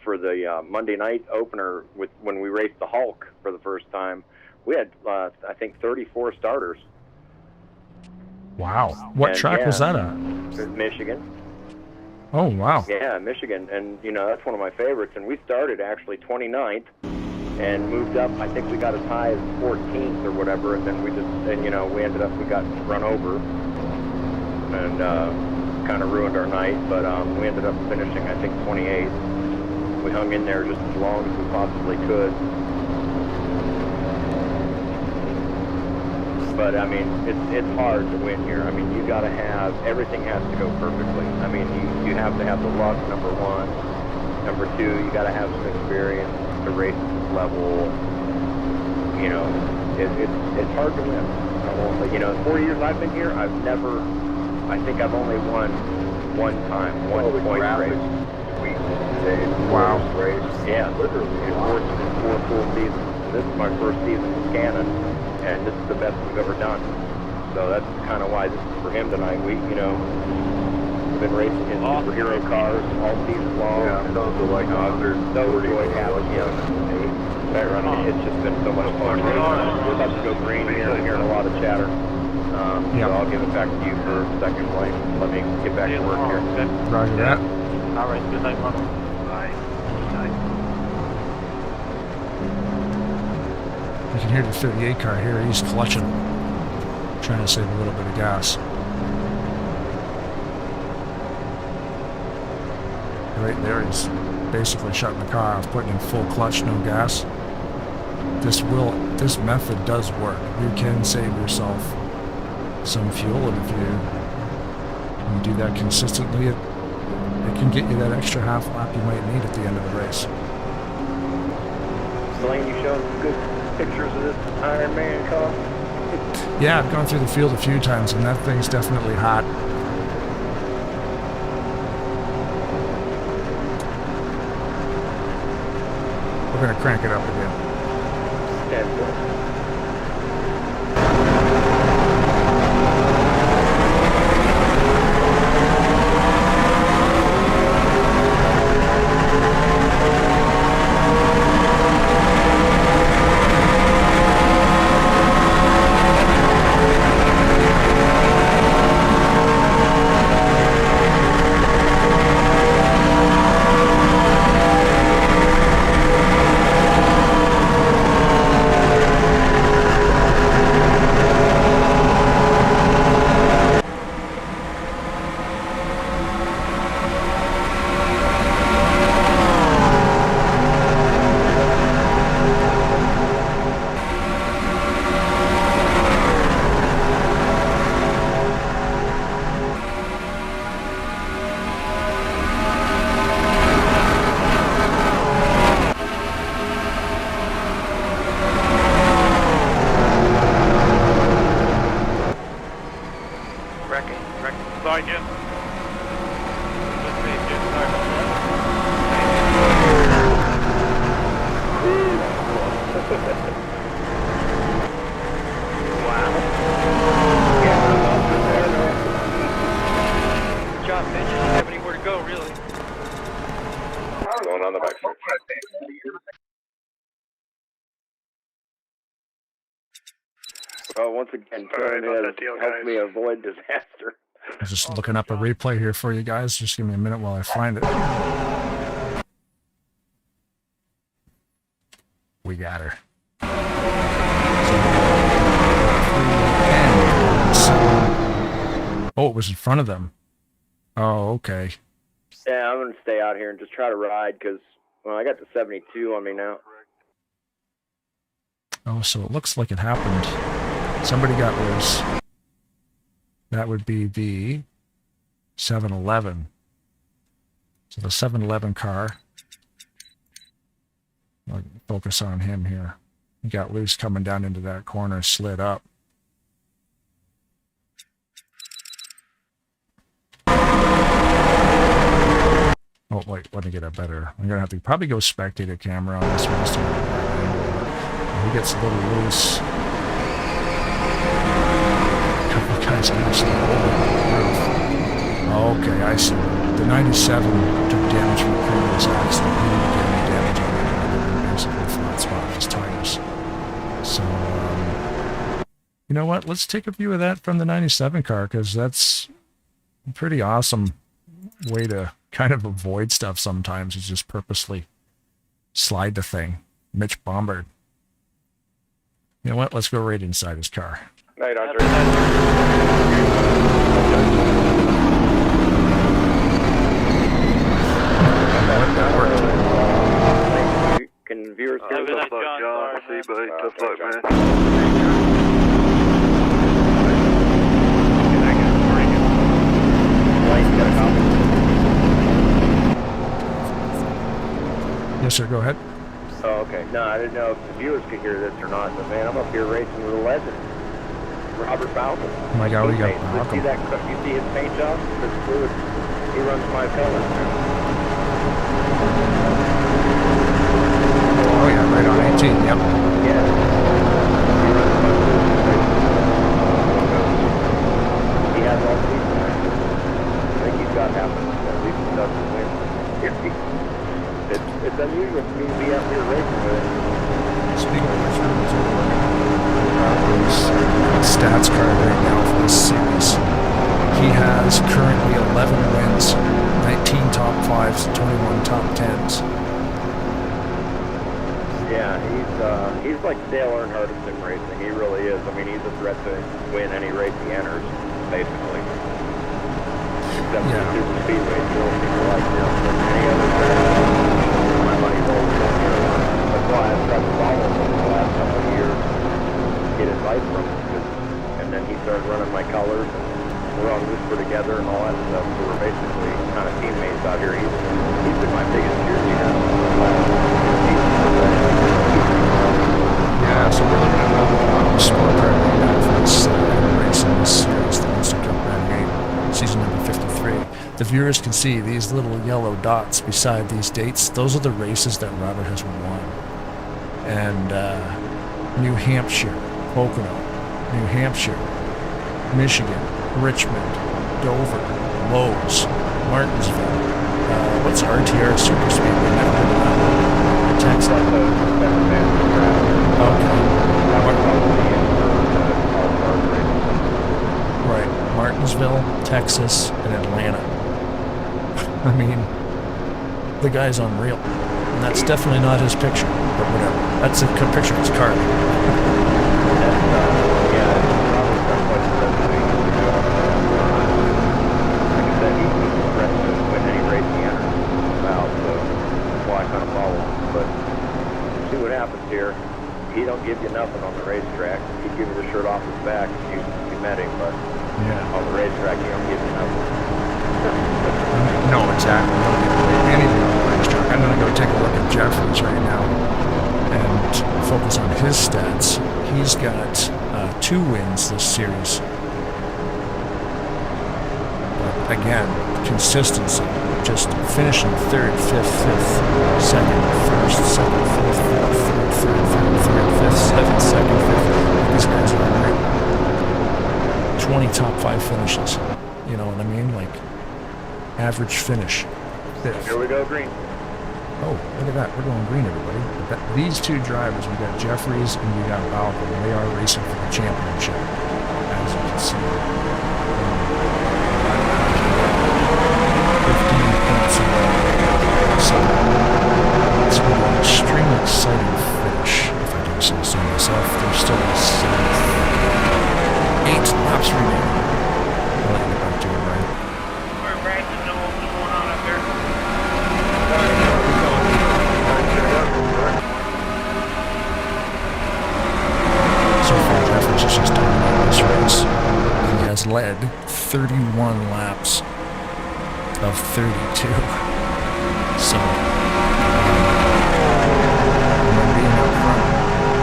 for the Monday night opener, when we raced the Hulk for the first time, we had, I think, 34 starters. Wow. What track was that at? Michigan. Oh, wow. Yeah, Michigan. And, you know, that's one of my favorites. And we started actually 29th and moved up. I think we got as high as 14th or whatever. And then we ended up, we got run over. and kind of ruined our night. But we ended up finishing, I think, 28th. We hung in there just as long as we possibly could. But I mean, it's hard to win here. I mean, you got to have, everything has to go perfectly. I mean, you have to have the luck, number one. Number two, you got to have some experience to race at this level. You know, it's hard to win. You know, 4 years I've been here, I think I've only won one time, one point race. Wow. Yeah, literally. In 4 full seasons. This is my first season with Cannon, and this is the best we've ever done. So that's kind of why this is for him tonight. We've been racing in superhero cars all season long. Yeah, those are like 140. So enjoyed having him. It's just been so much fun. We're about to go green here. I'm hearing a lot of chatter. So I'll give it back to you for a second, Blake. Let me get back to work here. Roger that. All right, good night, Ronald. Bye. Good night. You can hear the 38 car here. He's clutching, trying to save a little bit of gas. Right there, he's basically shutting the car off, putting in full clutch, no gas. This method does work. You can save yourself some fuel, and if you do that consistently, it can get you that extra half lap you might need at the end of the race. Blaine, you showing some good pictures of this Iron Man car? Yeah, I've gone through the field a few times, and that thing's definitely hot. We're going to crank it up again. 10 points. Well, once again, Karen has helped me avoid disaster. I'm just looking up a replay here for you guys. Just give me a minute while I find it. We got her. Oh, it was in front of them. Oh, okay. Yeah, I'm going to stay out here and just try to ride because, well, I got the 72 on me now. Oh, so it looks like it happened. Somebody got loose. That would be the 7-Eleven. So the 7-Eleven car. I'll focus on him here. He got loose coming down into that corner, slid up. Oh, wait, let me get a better. I'm going to have to probably go spectator camera on this one. Just to get a better angle. He gets a little loose. A couple of guys actually over the roof. Okay, I see. The 97 took damage from the previous accident. He didn't get any damage on it. And basically flat spot his tires. So, you know what? Let's take a view of that from the 97 car, because that's a pretty awesome way to kind of avoid stuff sometimes, is just purposely slide the thing. Mitch Bombard. You know what? Let's go right inside his car. Night, Andre. that worked. Can viewers hear Good us? night, John. Sorry, man. Tough luck, man. Yes, sir. Go ahead. Oh, okay. No, I didn't know if the viewers could hear this or not, but man, I'm up here racing with a legend, Robert Falcon. Oh my God, we got You see Malcolm. that? You see his paint job? His fluid. He runs my colors. Oh yeah, right on 18. Yep. Yeah. He runs my fluid. He has all the leads. I think he's got half of them. At least he doesn't win. It's unusual for me to be up here racing with him. Speaking of which, stats card right now for this series. He has currently 11 wins, 19 top 5s, 21 top 10s. Yeah, he's like Dale Earnhardt of sim racing. He really is. I mean, he's a threat to win any race he enters, basically. Except for the super speedway, you don't seem to like him. But any other track, my money rolls down here. That's why I've tried to follow him the last couple of years, get advice from him. And then he started running my colors, and we're on Whisper together and all that stuff. So we're basically kind of teammates out here. He's been my biggest cheerleader. Yeah, so we're looking at the sport card right now for this race in this series, the Winston Cup Renegade, season number 53. The viewers can see these little yellow dots beside these dates. Those are the races that Robert has won. And New Hampshire, Pocono, New Hampshire, Michigan, Richmond, Dover, Lowe's, Martinsville. What's RTR Super Speedway? Never heard of that one. Texas. Right, Martinsville, Texas, and Atlanta. I mean, the guy's unreal. And that's definitely not his picture, but whatever. That's a picture of his car. Here, he don't give you nothing on the racetrack. He'd give you the shirt off his back if you met him, but on the racetrack he don't give you nothing. No, exactly. You don't get anything on the racetrack. I'm going to go take a look at Jeffries right now and focus on his stats. He's got 2 wins this series. But again, consistency. Just finishing 3rd, 5th, 5th, 2nd, 1st, 2nd, 4th, 4th, 3rd, 3rd, 3rd, 5th, 7th, 2nd, 5th. These guys are great. 20 top 5 finishes. You know what I mean? Like, average finish. 5th. Here we go, green. Oh, look at that. We're going green, everybody. These 2 drivers, we got Jeffries and we got Balcom. They are racing for the championship, as you can see. 15 points away. So it's going to be an extremely exciting finish, if I do say so myself. There's still 8 laps remaining. I'll let you get back to it, Brian. We're racing, know what's going on up there. So far, Jeffries has just dominated this race. He has led 31 laps of 32. So, being up front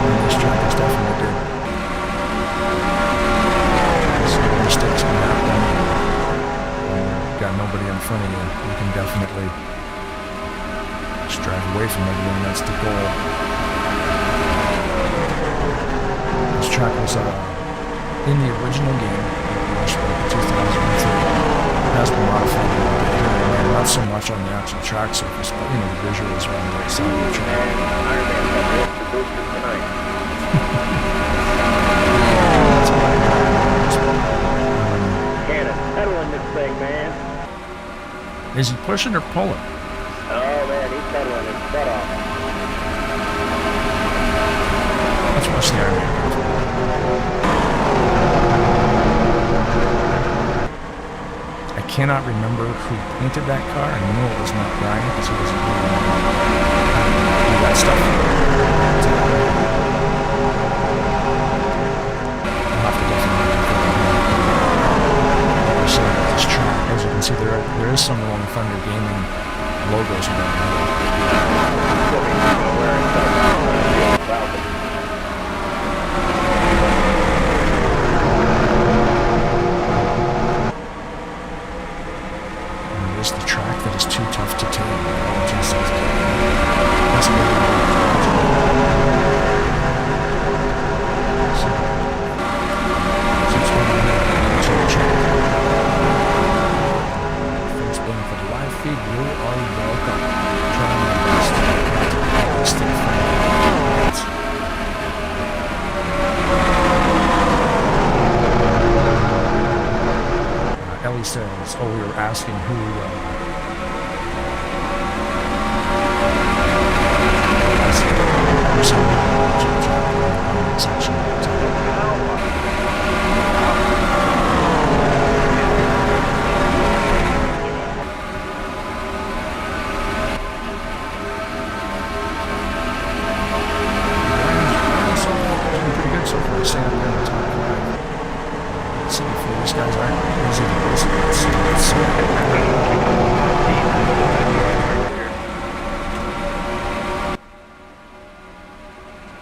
on this track is definitely good. So no mistakes can happen. When you've got nobody in front of you, you can definitely just drive away from everything. That's the goal. This track was in the original game, launched in 2003. Has been modified a little bit here and there, not so much on the actual track surface, but you know, the visuals are on the right side of the track. Cannon, pedaling this thing, man. Is he pushing or pulling? Oh man, he's pedaling his butt off. Let's watch the Iron Man. cannot remember who painted that car. I know it was not Brian because he was do that stuff. I'll have to definitely this track. As you can see, there is some Rolling Thunder Gaming logos around here. Is the track that is too tough to tame. That's thanks Ben for the live feed. You are welcome. Trying my best to get this thing Ellie says, oh, we were asking who pretty good so far. Sam, we're going to talk about see if these guys aren't easy to listen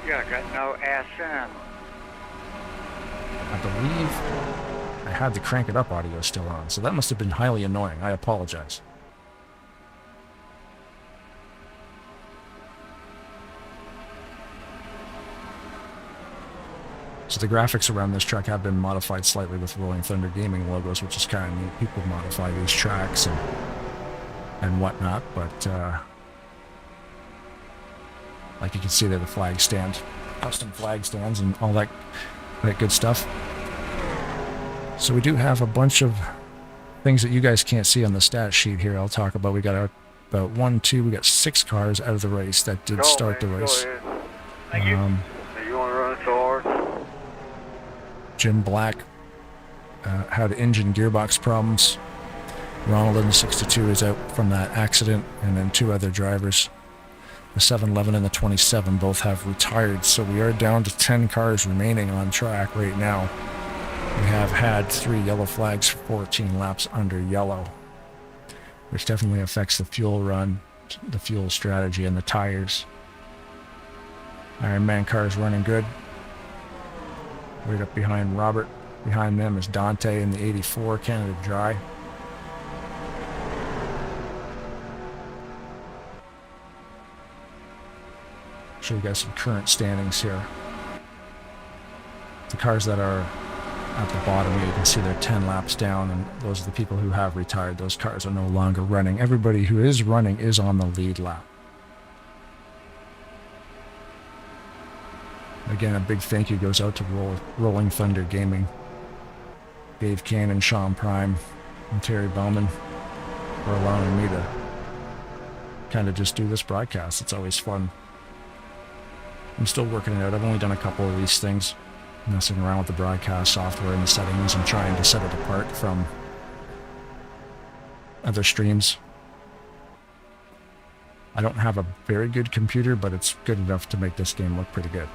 Yeah, I got no SM. I believe I had the crank it up audio still on, so that must have been highly annoying. I apologize. So the graphics around this track have been modified slightly with Rolling Thunder Gaming logos, which is kind of neat. People modify these tracks and whatnot, but like you can see there, the flag stand, custom flag stands and all that good stuff. So we do have a bunch of things that you guys can't see on the stat sheet here. I'll talk about. We got about 1, 2, we got 6 cars out of the race that did start the race. Thank you. You want to run it so hard? Jim Black had engine gearbox problems. Ronald in the 62 is out from that accident, and then 2 other drivers, the 711 and the 27, both have retired. So we are down to 10 cars remaining on track right now. We have had 3 yellow flags for 14 laps under yellow, which definitely affects the fuel run, the fuel strategy, and the tires. Ironman car is running good. Right up behind Robert. Behind them is Dante in the 84 Canada Dry. Show you guys some current standings here. The cars that are at the bottom here, you can see they're 10 laps down, and those are the people who have retired. Those cars are no longer running. Everybody who is running is on the lead lap. Again, a big thank you goes out to Rolling Thunder Gaming, Dave Cannon, Sean Prime, and Terry Bellman for allowing me to kind of just do this broadcast. It's always fun. I'm still working it out. I've only done a couple of these things, messing around with the broadcast software and the settings and trying to set it apart from other streams. I don't have a very good computer, but it's good enough to make this game look pretty good.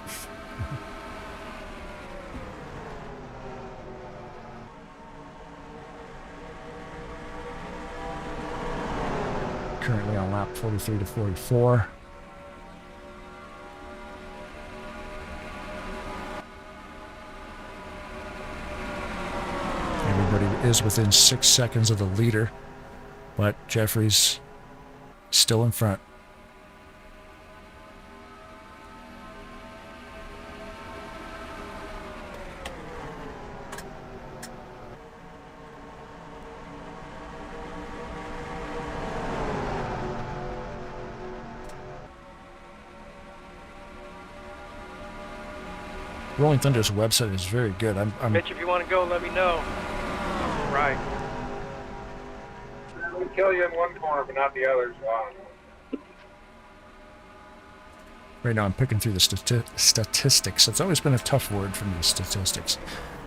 Currently on lap 43 to 44. Everybody is within 6 seconds of the leader, but Jeffrey's still in front. Rolling Thunder's website is very good. Mitch, if you want to go, let me know. Right. We kill you in one corner, but not the others. Right now I'm picking through the statistics. It's always been a tough word for me, statistics.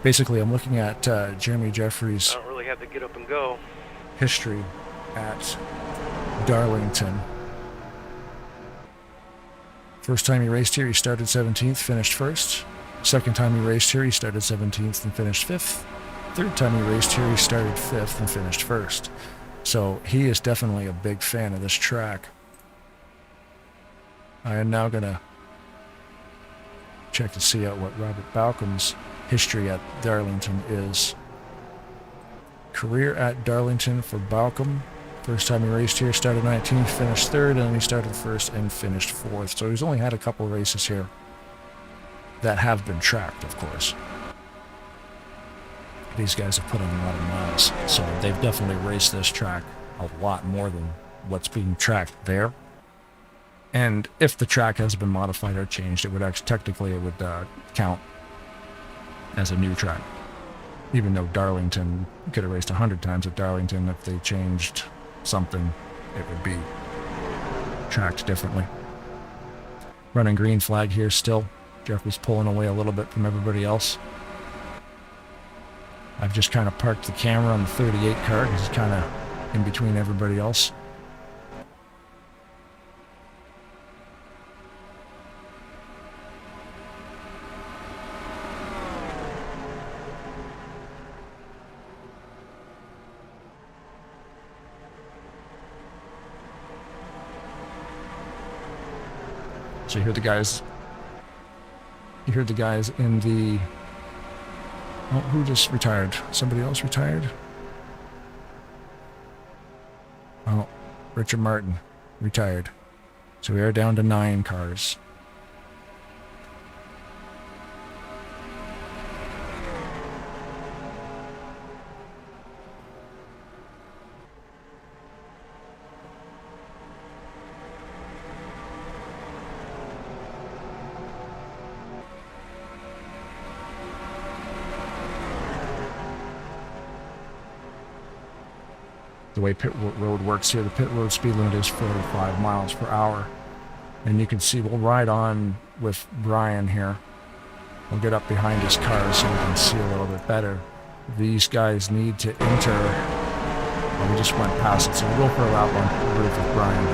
Basically, I'm looking at Jeremy Jeffries. I don't really have to get up and go. history at Darlington. First time he raced here, he started 17th, finished first. Second time he raced here, he started 17th and finished 5th. Third time he raced here, he started 5th and finished first. So he is definitely a big fan of this track. I am now going to check to see out what Robert Balcom's history at Darlington is. Career at Darlington for Balcom. First time he raced here, started 19th, finished 3rd, and then he started 1st and finished 4th. So he's only had a couple races here that have been tracked, of course. These guys have put in a lot of miles, so they've definitely raced this track a lot more than what's being tracked there. And if the track has been modified or changed, it would actually, technically, it would count as a new track. Even though Darlington could have raced 100 times at Darlington, if they changed something, it would be tracked differently. Running green flag here still. Jeffrey's pulling away a little bit from everybody else. I've just kind of parked the camera on the 38 car because it's kind of in between everybody else. So you hear the guys in the, oh, who just retired? Somebody else retired? Oh, Richard Martin retired. So we are down to 9 cars. The way pit road works here, the pit road speed limit is 45 miles per hour. And you can see we'll ride on with Brian here. We'll get up behind his car so we can see a little bit better. These guys need to enter. Well, we just went past it, so we'll go for a lap on the roof with Brian.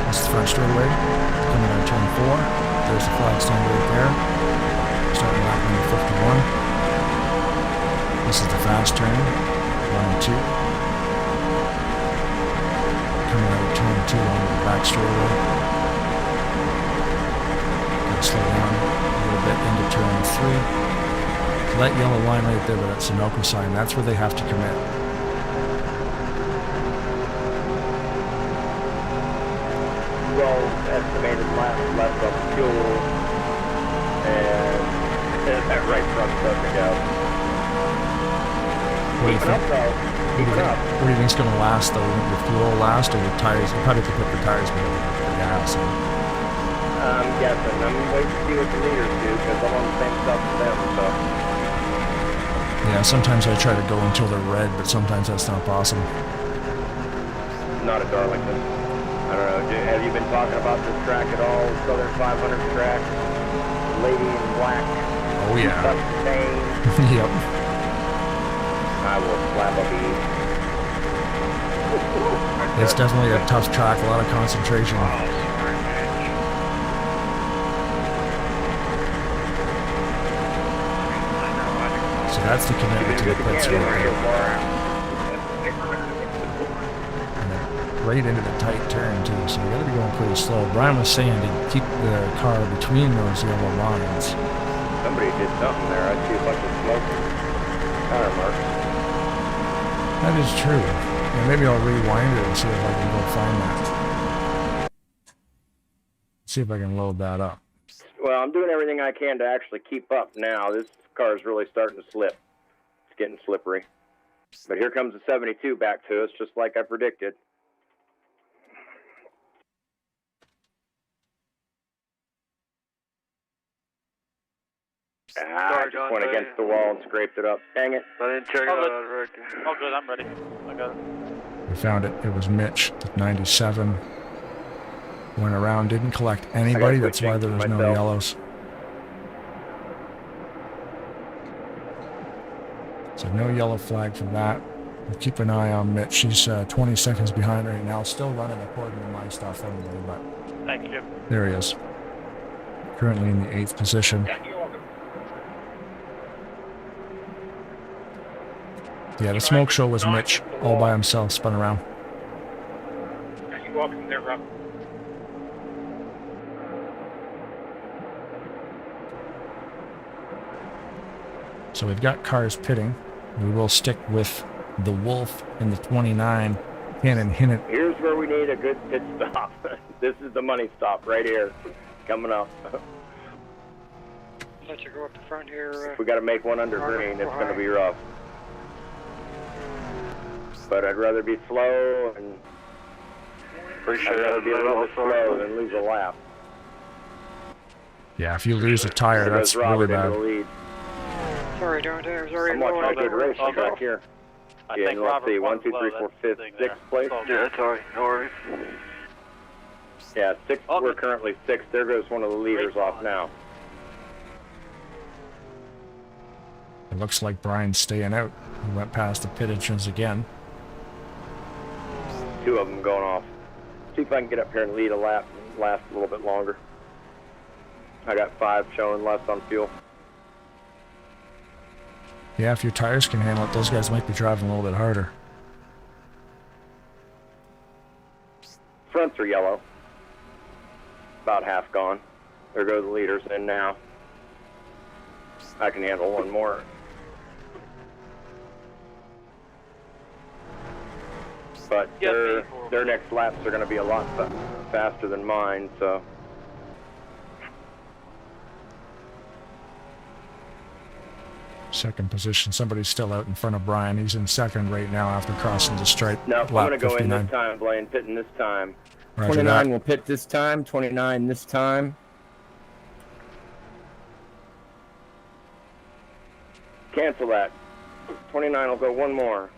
That's the front straightaway. Coming out of turn 4. There's the flag stand right there. Starting lap number 51. This is the fast turn, 1 and 2. Coming out of turn 2 on the back straightaway. Gotta slow down a little bit into turn 3. So that yellow line right there with that Sunoco sign, that's where they have to commit. Well, estimated left of fuel, and that right front doesn't go. What do you think? What do you think's going to last though? The fuel last or the tires? You probably have to put the tires below the gas. I'm guessing. I'm waiting to see what the leaders do because I'm on the same stuff as them. So. Yeah, sometimes I try to go until they're red, but sometimes that's not possible. Not at Darlington. I don't know. Have you been talking about this track at all? Southern 500 track, Lady in Black. Oh yeah. Yep. I will slap a bead. It's definitely a tough track, a lot of concentration. So that's the commitment to the pits right there. And then right into the tight turn too, so you gotta be going pretty slow. Brian was saying to keep the car between those yellow lines. Somebody did something there. I see a bunch of smoke. Tire marks. That is true. Yeah, maybe I'll rewind it and see if I can go find that. See if I can load that up. Well, I'm doing everything I can to actually keep up now. This car is really starting to slip. It's getting slippery. But here comes the 72 back to us, just like I predicted. I just went against the wall and scraped it up. Dang it. I didn't check it out. All good, I'm ready. I got it. We found it. It was Mitch, 97. Went around, didn't collect anybody. That's why there was no yellows. So no yellow flag for that. We'll keep an eye on Mitch. He's 20 seconds behind right now. Still running according to my stuff anyway, but Thanks, Jim. there he is. Currently in the 8th position. Yeah, the smoke show was Mitch all by himself, spun around. You're welcome there, Rob. So we've got cars pitting. We will stick with the Wolf in the 29, Cannon Hinnant. Here's where we need a good pit stop. This is the money stop right here, coming up. Let you go up the front here. If we got to make one under green, it's going to be rough. But I'd rather be slow and I'd rather be a little bit slow than lose a lap. Yeah, if you lose a tire, that's really bad. Sorry, Dante, I was already I'm watching a good race back here. I Yeah, think let's Robert see, 1, won 2, 3, slow, 4, that's 5th, the thing 6th there. place. Yeah, that's all right. No worries. Yeah, 6th. Okay. We're currently 6th. There goes one of the leaders off now. It looks like Brian's staying out. He went past the pit entrance again. 2 of them going off. See if I can get up here and lead a lap and last a little bit longer. I got 5 showing less on fuel. Yeah, if your tires can handle it, those guys might be driving a little bit harder. Fronts are yellow. About half gone. There go the leaders in now. I can handle one more. But their next laps are going to be a lot faster than mine, so. Second position. Somebody's still out in front of Brian. He's in second right now after crossing the stripe. No, I'm lap going to go 59. in this time, Blaine, pitting this time. Roger 29 that. will pit this time, 29 this time. Cancel that. 29 will go one more.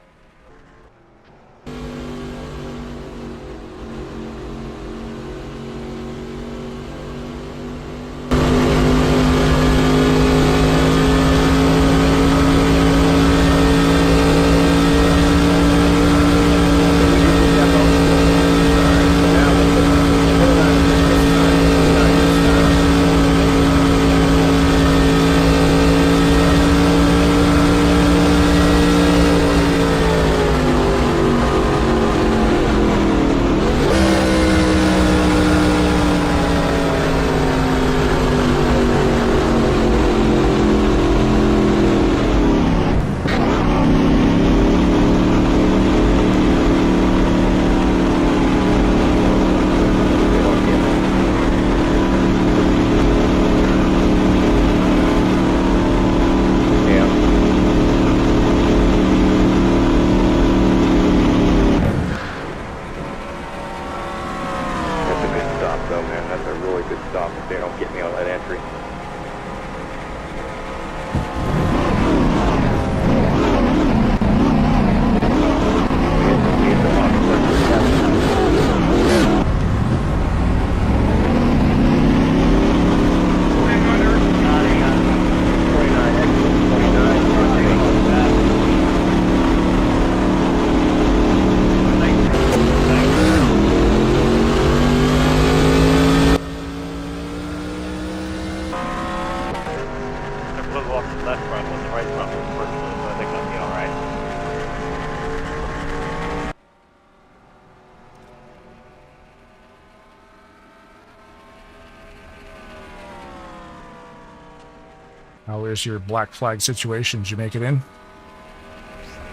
How is your black flag situation? Did you make it in?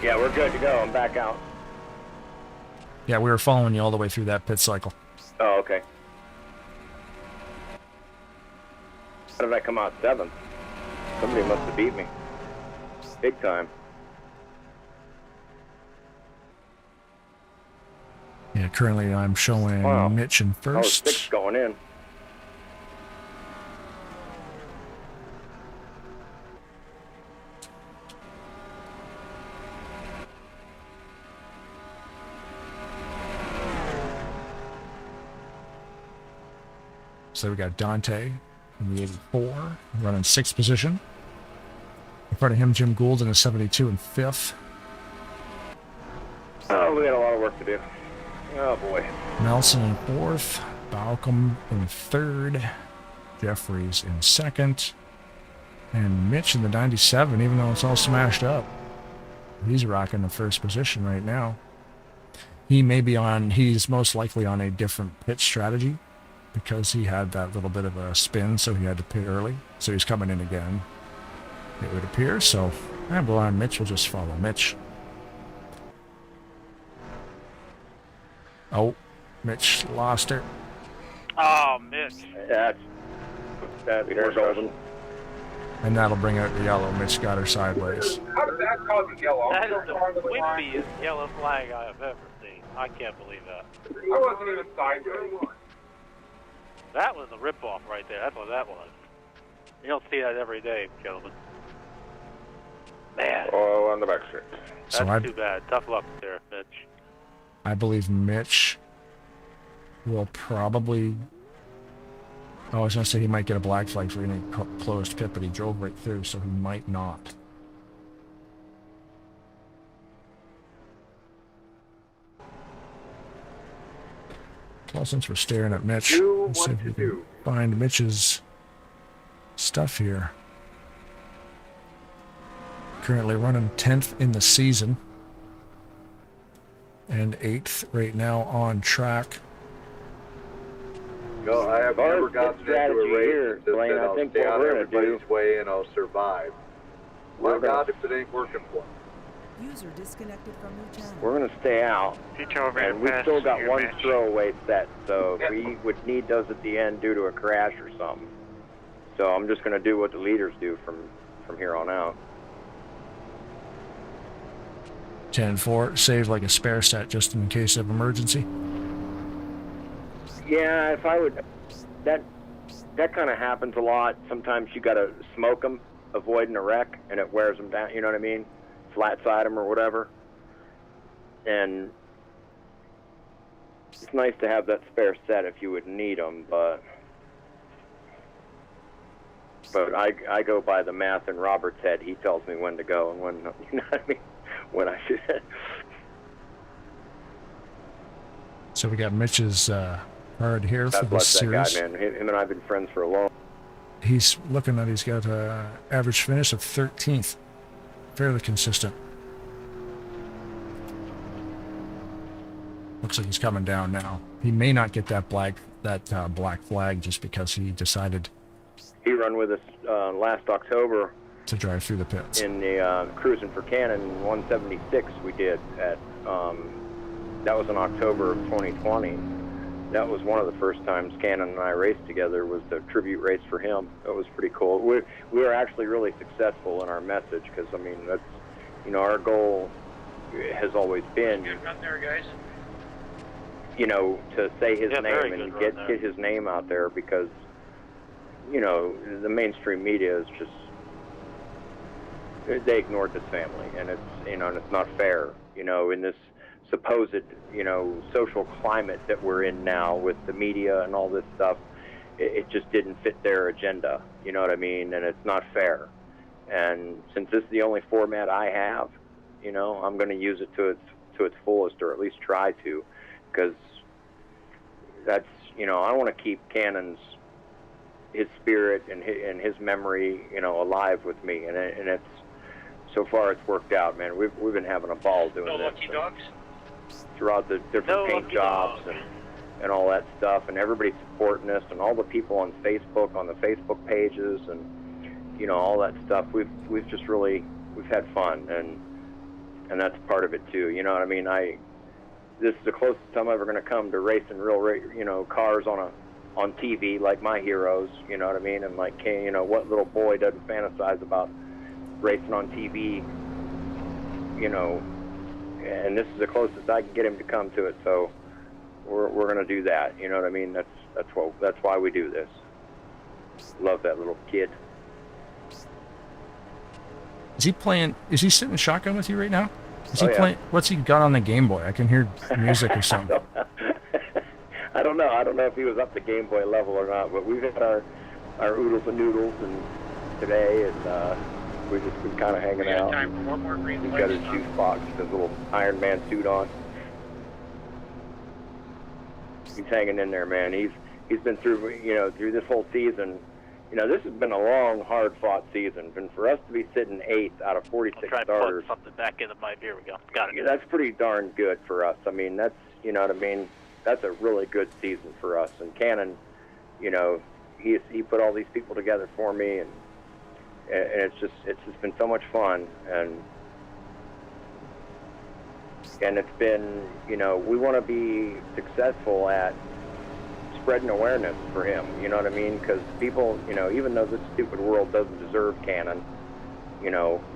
Yeah, we're good to go. I'm back out. Yeah, we were following you all the way through that pit cycle. Oh, okay. How did I come out 7th? Somebody must have beat me. Big time. Yeah, currently I'm showing Mitch in I was first. 6th going in. So we got Dante in the 84, running 6th position. In front of him, Jim Gould in a 72 in 5th. Oh, we got a lot of work to do. Oh, boy. Nelson in 4th. Balcom in 3rd. Jeffries in 2nd. And Mitch in the 97, even though it's all smashed up. He's rocking the 1st position right now. He's most likely on a different pit strategy because he had that little bit of a spin, so he had to pit early. So he's coming in again, it would appear. So Mitch will just follow Mitch. Oh, Mitch lost her. Oh, Mitch. That's we're golden. And that'll bring out the yellow. Mitch got her sideways. How did that cause a yellow? That is the wimpiest yellow flag I have ever seen. I can't believe that. I wasn't even sideways. That was a ripoff right there. That's what that was. You don't see that every day, gentlemen. Man. Oh, on the back straight. That's too bad. Tough luck there, Mitch. I believe Mitch will probably... Oh, I was going to say he might get a black flag for any closed pit, but he drove right through, so he might not. Well, since we're staring at Mitch, let's see if we can find Mitch's stuff here. Currently running 10th in the season and 8th right now on track. No, I have never gotten into a race that said I'll stay out everybody's way and I'll survive. Why not if it ain't working for me? User disconnected from your channel. We're going to stay out, and we've still got one throwaway set, so if we would need those at the end due to a crash or something. So I'm just going to do what the leaders do from here on out. 10-4, save like a spare set just in case of emergency. Yeah, if I would, that kind of happens a lot. Sometimes you got to smoke them, avoiding a wreck, and it wears them down. You know what I mean? Flat side them or whatever. And it's nice to have that spare set if you would need them, but I go by the math in Robert's head. He tells me when to go and when, you know what I mean? When I should. So we got Mitch's card here for God the bless that series. guy, man. Him and I have been friends for a long. He's looking at, he's got an average finish of 13th. Fairly consistent. Looks like he's coming down now. He may not get that black flag just because he decided. He run with us last October to drive through the pits. In the Cruising for Cannon 176 we did at, that was in October of 2020. That was one of the first times Cannon and I raced together, was the tribute race for him. It was pretty cool. We were actually really successful in our message because, I mean, that's, you know, our goal has always been, Good run there, guys. you know, to say his name and get his name out there because, you know, the mainstream media is just, they ignored this family, and it's, you know, and it's not fair, you know, in this supposed, you know, social climate that we're in now with the media and all this stuff. It just didn't fit their agenda, you know what I mean? And it's not fair. And since this is the only format I have, you know, I'm going to use it to its fullest, or at least try to, because that's, you know, I want to keep Cannon's, his spirit and his memory, you know, alive with me, and it's, so far it's worked out, man. We've been having a ball doing this. Lucky dogs? Throughout the different paint jobs and all that stuff, and everybody supporting us, and all the people on Facebook, on the Facebook pages, and, you know, all that stuff. We've just really, we've had fun, and that's part of it too. You know what I mean? This is the closest I'm ever going to come to racing real, you know, cars on TV like my heroes. You know what I mean? And like, you know, what little boy doesn't fantasize about racing on TV? You know. And this is the closest I can get him to come to it, so we're going to do that. You know what I mean? That's why we do this. Love that little kid. Is he playing? Is he sitting shotgun with you right now? Is he yeah. playing? What's he got on the Game Boy? I can hear music or something. I don't know. I don't know if he was up to Game Boy level or not, but we've had our oodles and noodles and today, and We've just been kind of We hanging got out. time for one more green He's flag got his stop. juice box, his little Iron Man suit on. He's hanging in there, man. He's been through, through this whole season. This has been a long, hard-fought season. And for us to be sitting 8th out of 46 I'll try and starters, plug something back into my. Here we go. Got it. that's pretty darn good for us. I mean, that's, you know what I mean? That's a really good season for us. And Cannon, he put all these people together for me, and it's just been so much fun. And it's been, we want to be successful at spreading awareness for him, you know what I mean? Because people, even though this stupid world doesn't deserve Cannon,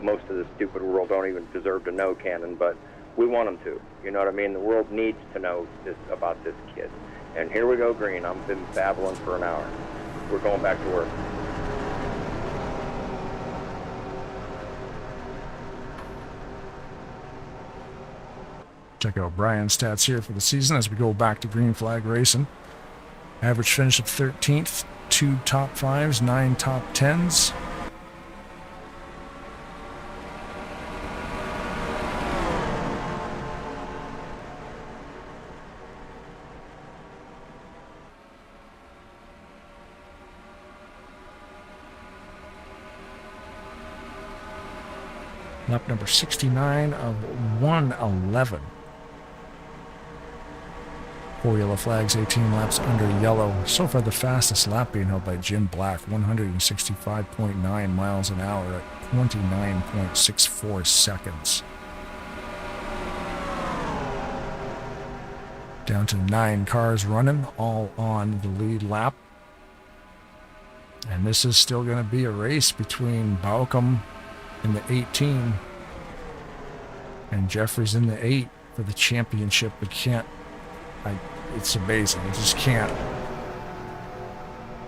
most of the stupid world don't even deserve to know Cannon, but we want them to, you know what I mean? The world needs to know this about this kid. And here we go, Green. I've been babbling for an hour. We're going back to work. Check out Brian's stats here for the season as we go back to green flag racing. Average finish of 13th, 2 top 5s, 9 top 10s. Lap number 69 of 111. 4 yellow flags, 18 laps under yellow. So far the fastest lap being held by Jim Black, 165.9 miles an hour at 29.64 seconds. Down to 9 cars running, all on the lead lap. And this is still going to be a race between Baucom in the 18 and Jeffries in the 8 for the championship. It's amazing. I just can't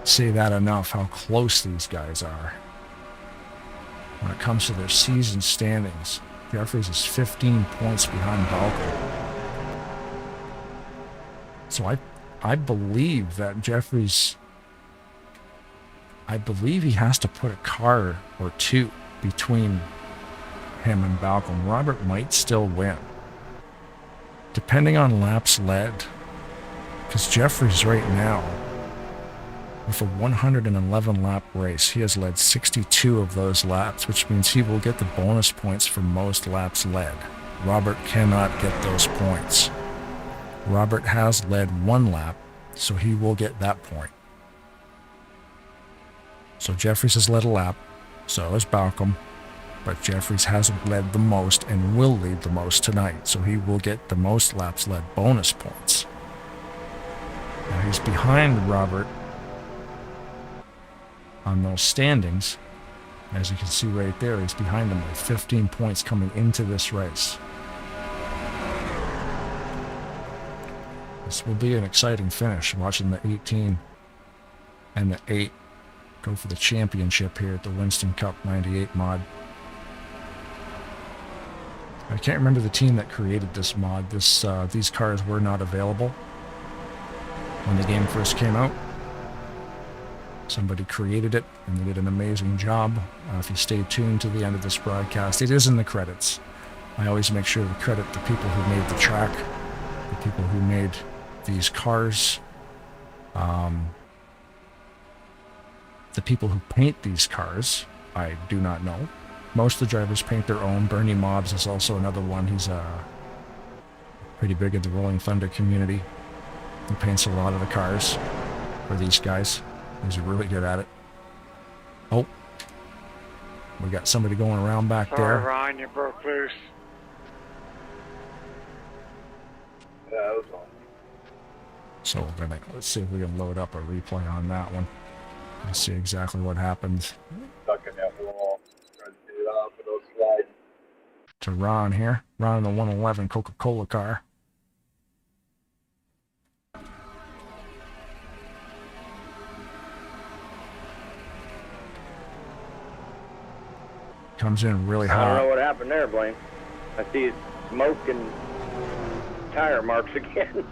say that enough how close these guys are when it comes to their season standings. Jeffries is 15 points behind Baucom. So I believe that Jeffries, I believe he has to put a car or two between him and Baucom. Robert might still win, depending on laps led, because Jeffries right now, with a 111 lap race, he has led 62 of those laps, which means he will get the bonus points for most laps led. Robert cannot get those points. Robert has led 1 lap, so he will get that point. So Jeffries has led a lap, so has Baucom, but Jeffries hasn't led the most and will lead the most tonight, so he will get the most laps led bonus points. Now he's behind Robert on those standings. As you can see right there, he's behind him with 15 points coming into this race. This will be an exciting finish, watching the 18 and the 8 go for the championship here at the Winston Cup 98 mod. I can't remember the team that created this mod. These cars were not available when the game first came out. Somebody created it, and they did an amazing job. If you stay tuned to the end of this broadcast, it is in the credits. I always make sure to credit the people who made the track, the people who made these cars, the people who paint these cars, I do not know. Most of the drivers paint their own. Bernie Mobbs is also another one. He's pretty big in the Rolling Thunder community. He paints a lot of the cars for these guys. He's really good at it. Oh, we got somebody going around back Sorry, there. Ron, you broke loose. Yeah, that was on. So let's see if we can load up a replay on that one. Let's see exactly what happened Stuck in that wall. Trying to get it off of those slides. to Ron here. Ron in the 111 Coca-Cola car. Comes in really I don't know hot. what happened there, Blaine. I see smoke and tire marks again.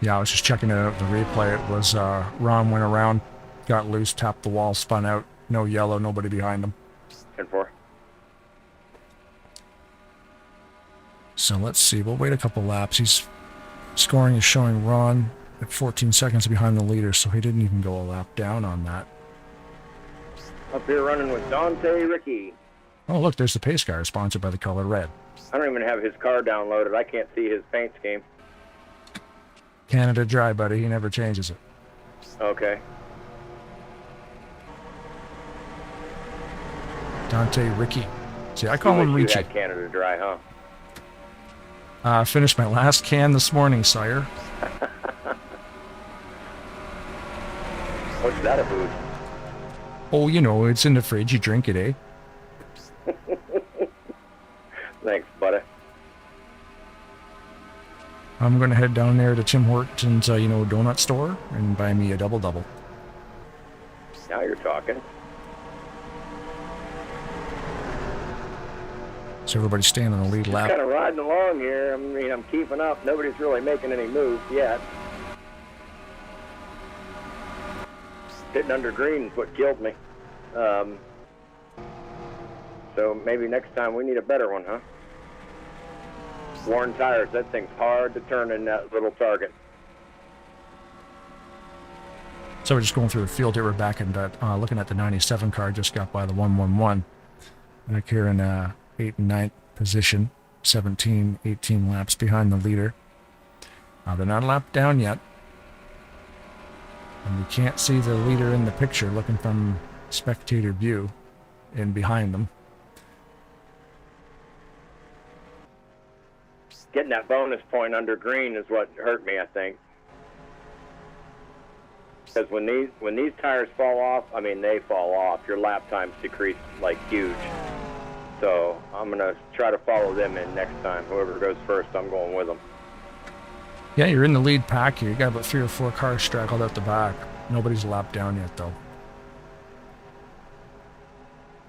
Yeah, I was just checking it out, the replay. It was Ron went around, got loose, tapped the wall, spun out. No yellow, nobody behind him. 10-4. So let's see. We'll wait a couple laps. He's scoring is showing Ron at 14 seconds behind the leader, so he didn't even go a lap down on that. Up here running with Dante Ricky. Oh, look, there's the pace car sponsored by the color red. I don't even have his car downloaded. I can't see his paint scheme. Canada Dry, buddy. He never changes it. Okay. Dante Ricky. See, I call him You Richie. had Canada Dry, huh? I finished my last can this morning, sire. What's that about? Oh, you know, it's in the fridge. You drink it, eh? Thanks, buddy. I'm going to head down there to Tim Hortons, donut store and buy me a double-double. Now you're talking. So everybody's staying on the lead lap. Kind of riding along here. I mean, I'm keeping up. Nobody's really making any moves yet. Hitting under green is what killed me. So maybe next time we need a better one, huh? Worn tires. That thing's hard to turn in that little target. So we're just going through the field here. We're back in that, looking at the 97 car. Just got by the 111. Back here in 8th and 9th position. 17, 18 laps behind the leader. They're not a lap down yet. And we can't see the leader in the picture looking from spectator view in behind them. Getting that bonus point under green is what hurt me, I think. Because when these tires fall off, I mean, they fall off. Your lap times decrease like huge. So I'm going to try to follow them in next time. Whoever goes first, I'm going with them. Yeah, you're in the lead pack here. You got about 3 or 4 cars straggled out the back. Nobody's a lap down yet, though.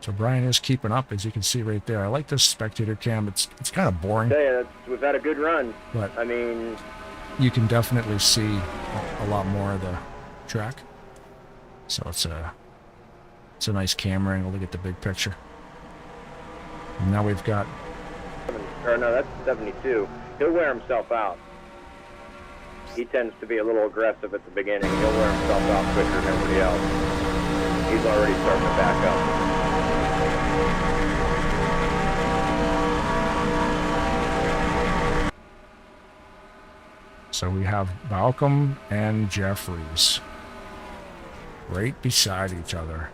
So Brian is keeping up, as you can see right there. I like this spectator cam. It's kind of boring. I tell you, we've had a good run. But I mean, you can definitely see a lot more of the track. So it's a nice camera angle to get the big picture. And now we've got... Or no, that's 72. He'll wear himself out. He tends to be a little aggressive at the beginning. He'll wear himself out quicker than everybody else. He's already starting to back up. So we have Balcom and Jeffries right beside each other.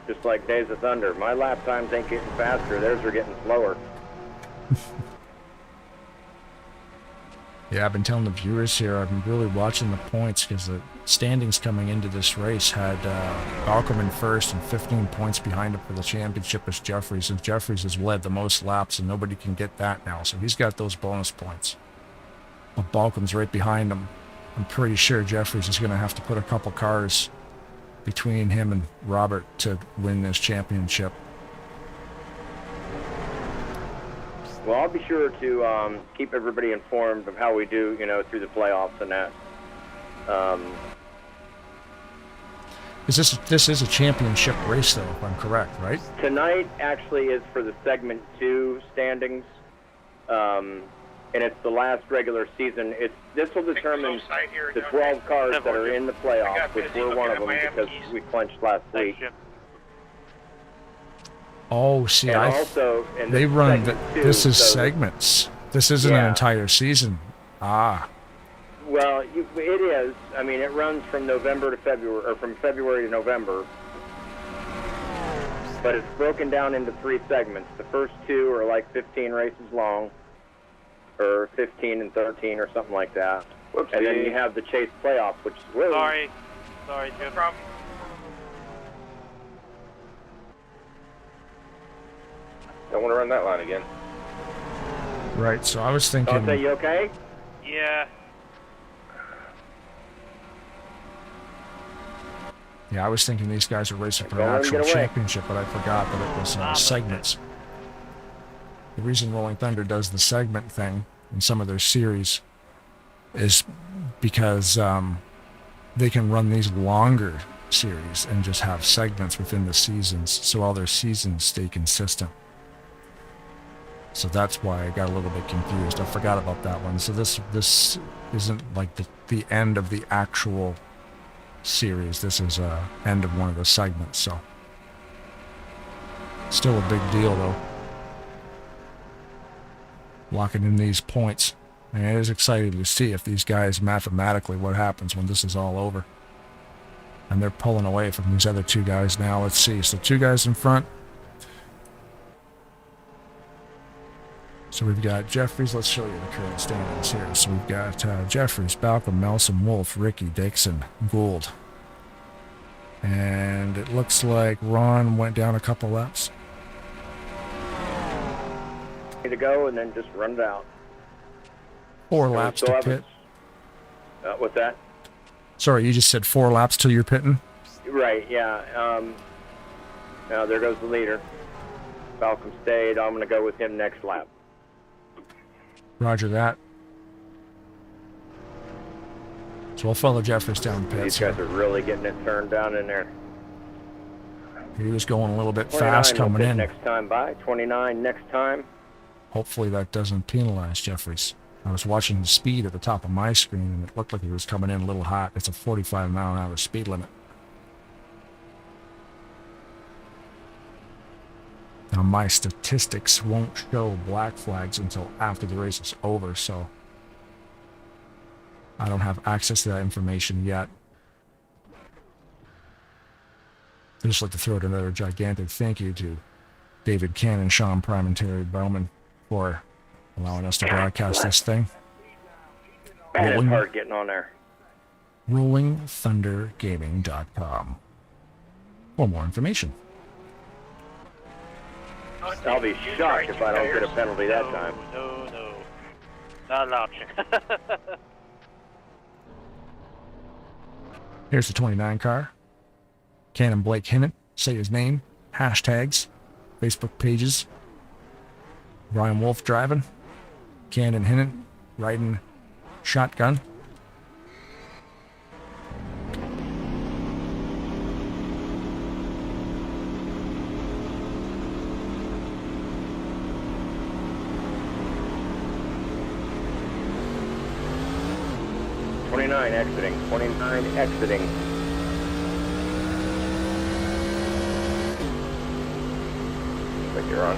Just like Days of Thunder. My lap times ain't getting faster. Theirs are getting slower. Yeah, I've been telling the viewers here, I've been really watching the points because the standings coming into this race had Balcom in first and 15 points behind him for the championship is Jeffries. And Jeffries has led the most laps and nobody can get that now. So he's got those bonus points. But Balcom's right behind him. I'm pretty sure Jeffries is going to have to put a couple cars between him and Robert to win this championship. Well, I'll be sure to keep everybody informed of how we do, through the playoffs and that. This is a championship race, though, if I'm correct, right? Tonight actually is for the segment 2 standings, and it's the last regular season. This will determine the 12 cars that are in the playoffs, which we're one of them because we clinched last week. Oh, see, they run this is segments. This isn't an entire season. Ah. Well, it is. I mean, it runs from November to February, or from February to November. But it's broken down into 3 segments. The first 2 are like 15 races long, or 15 and 13 or something like that. Whoopsie. And then you have the Chase playoffs, which is really... Sorry, Jim. Don't want to run that line again. Right, so I was thinking... Dante, you okay? Yeah. Yeah, I was thinking these guys are racing for an actual championship, but I forgot that it was segments. The reason Rolling Thunder does the segment thing in some of their series is because they can run these longer series and just have segments within the seasons, so all their seasons stay consistent. So that's why I got a little bit confused. I forgot about that one. So this isn't like the end of the actual series. This is end of one of the segments. So still a big deal though. Locking in these points. And it is exciting to see if these guys mathematically what happens when this is all over. And they're pulling away from these other two guys now. Let's see. So 2 guys in front. So we've got Jeffries. Let's show you the current standings here. So we've got Jeffries, Balcom, Melson, Wolf, Ricky, Dixon, Gould. And it looks like Ron went down a couple laps. To go and then just run it out. 4 laps to pit. What's that? Sorry, you just said 4 laps till you're pitting? Right, yeah. Now there goes the leader. Balcom stayed. I'm going to go with him next lap. Roger that. So we'll follow Jeffries down the pits. These guys are really getting it turned down in there. He was going a little bit fast coming in. Next time by 29 next time. Hopefully that doesn't penalize Jeffries. I was watching the speed at the top of my screen and it looked like he was coming in a little hot. It's a 45-mile-an-hour speed limit. Now my statistics won't show black flags until after the race is over, so I don't have access to that information yet. I'd just like to throw out another gigantic thank you to David Cannon, Sean Prime, and Terry Bowman for allowing us to broadcast this thing. Man, it's hard getting on there. RollingThunderGaming.com for more information. I'll be shocked if I don't get a penalty that time. No. Not an option. Here's the 29 car. Cannon Black Hinnant. Say his name. Hashtags. Facebook pages. Brian Wolf driving. Cannon Hinnant riding shotgun. Exiting. 29 exiting. I think you're on.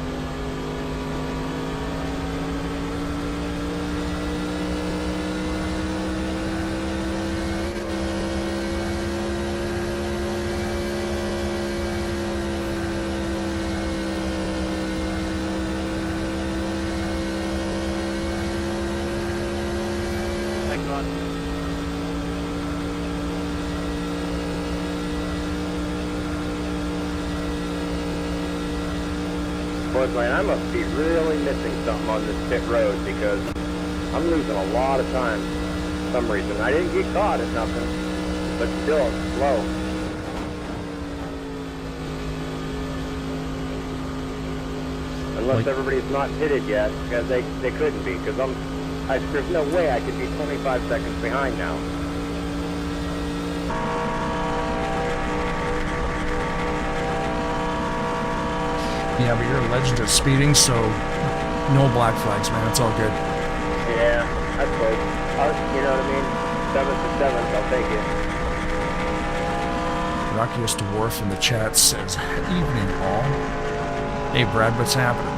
Thanks, Ron. Boys, man, I must be really missing something on this pit road because I'm losing a lot of time for some reason. I didn't get caught at nothing, but still, it's slow. Unless everybody's not pitted yet, because they couldn't be, because there's no way I could be 25 seconds behind now. Yeah, but you're a legend at speeding, so no black flags, man. It's all good. Yeah, that's close. You know what I mean? 7th to 7th, I'll take it. Rockiest Dwarf in the chat says, evening all. Hey, Brad, what's happening?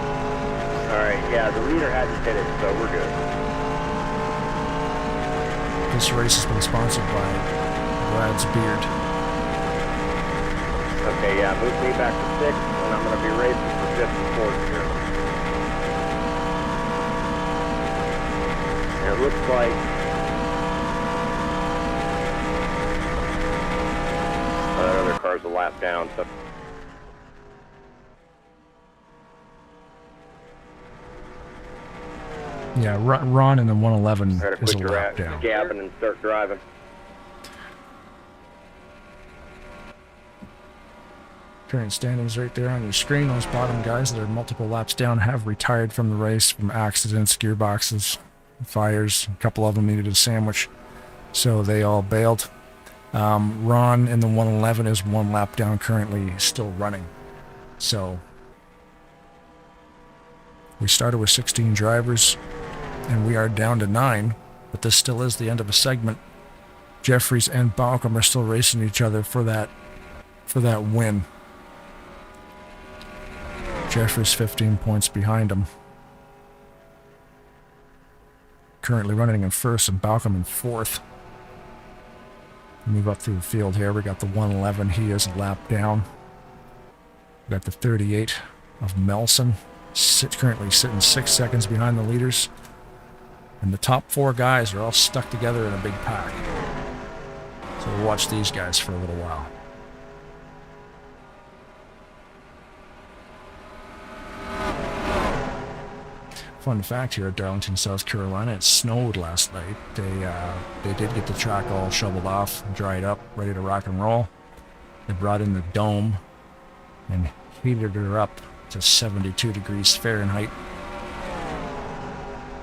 Alright, yeah, the leader hadn't hit it, so we're good. This race has been sponsored by Brad's Beard. Okay, yeah, move me back to 6th, and I'm going to be racing for 5th and 4th here. And it looks like that other car's a lap down, so... Yeah, Ron in the 111 Try to is a quit your lap down. gabbing and start driving. Current standings right there on your screen. Those bottom guys that are multiple laps down have retired from the race from accidents, gearboxes, fires. A couple of them needed a sandwich, so they all bailed. Ron in the 111 is 1 lap down, currently still running. So we started with 16 drivers, and we are down to 9, but this still is the end of a segment. Jeffries and Balcom are still racing each other for that win. Jeffries 15 points behind him. Currently running in first, and Balcom in fourth. Move up through the field here. We got the 111. He is a lap down. We got the 38 of Melson, currently sitting 6 seconds behind the leaders. And the top 4 guys are all stuck together in a big pack. So we'll watch these guys for a little while. Fun fact here at Darlington, South Carolina, it snowed last night. They did get the track all shoveled off, dried up, ready to rock and roll. They brought in the dome and heated her up to 72 degrees Fahrenheit.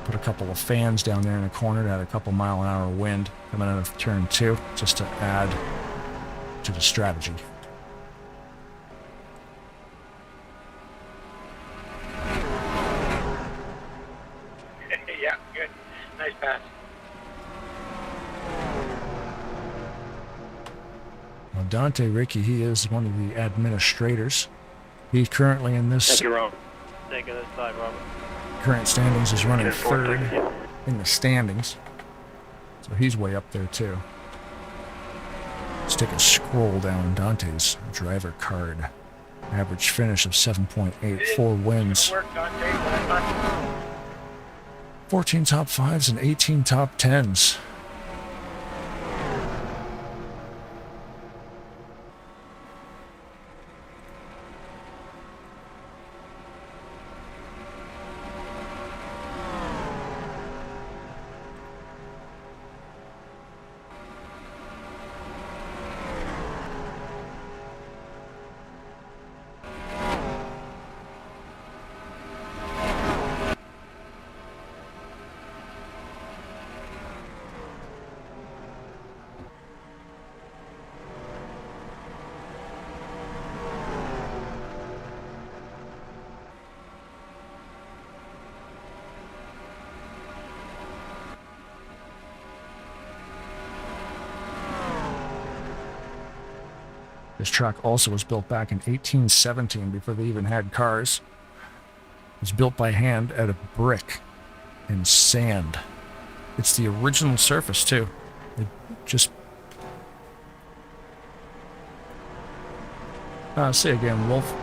Put a couple of fans down there in the corner that had a couple mile-an-hour wind coming out of turn 2, just to add to the strategy. Yeah, good. Nice pass. Well, Dante Ricky, he is one of the administrators. He's currently in this... Thank you, Ron. Take it this side, Robert. Current standings is running third in the standings. So he's way up there too. Let's take a scroll down Dante's driver card. Average finish of 7.8, 4 wins. 14 top 5s and 18 top 10s. This track also was built back in 1817 before they even had cars. It was built by hand out of brick and sand. It's the original surface too. It just... say again, Wolf.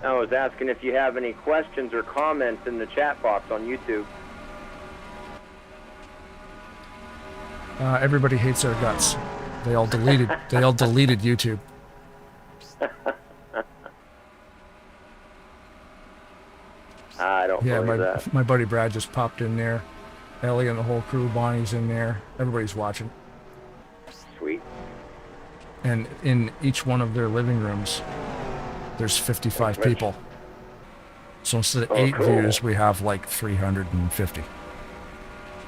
I was asking if you have any questions or comments in the chat box on YouTube. Everybody hates our guts. They all deleted YouTube. I don't believe that. My buddy Brad just popped in there. Ellie and the whole crew, Bonnie's in there. Everybody's watching. Sweet. And in each one of their living rooms, there's 55 people. So instead of 8 views, we have like 350.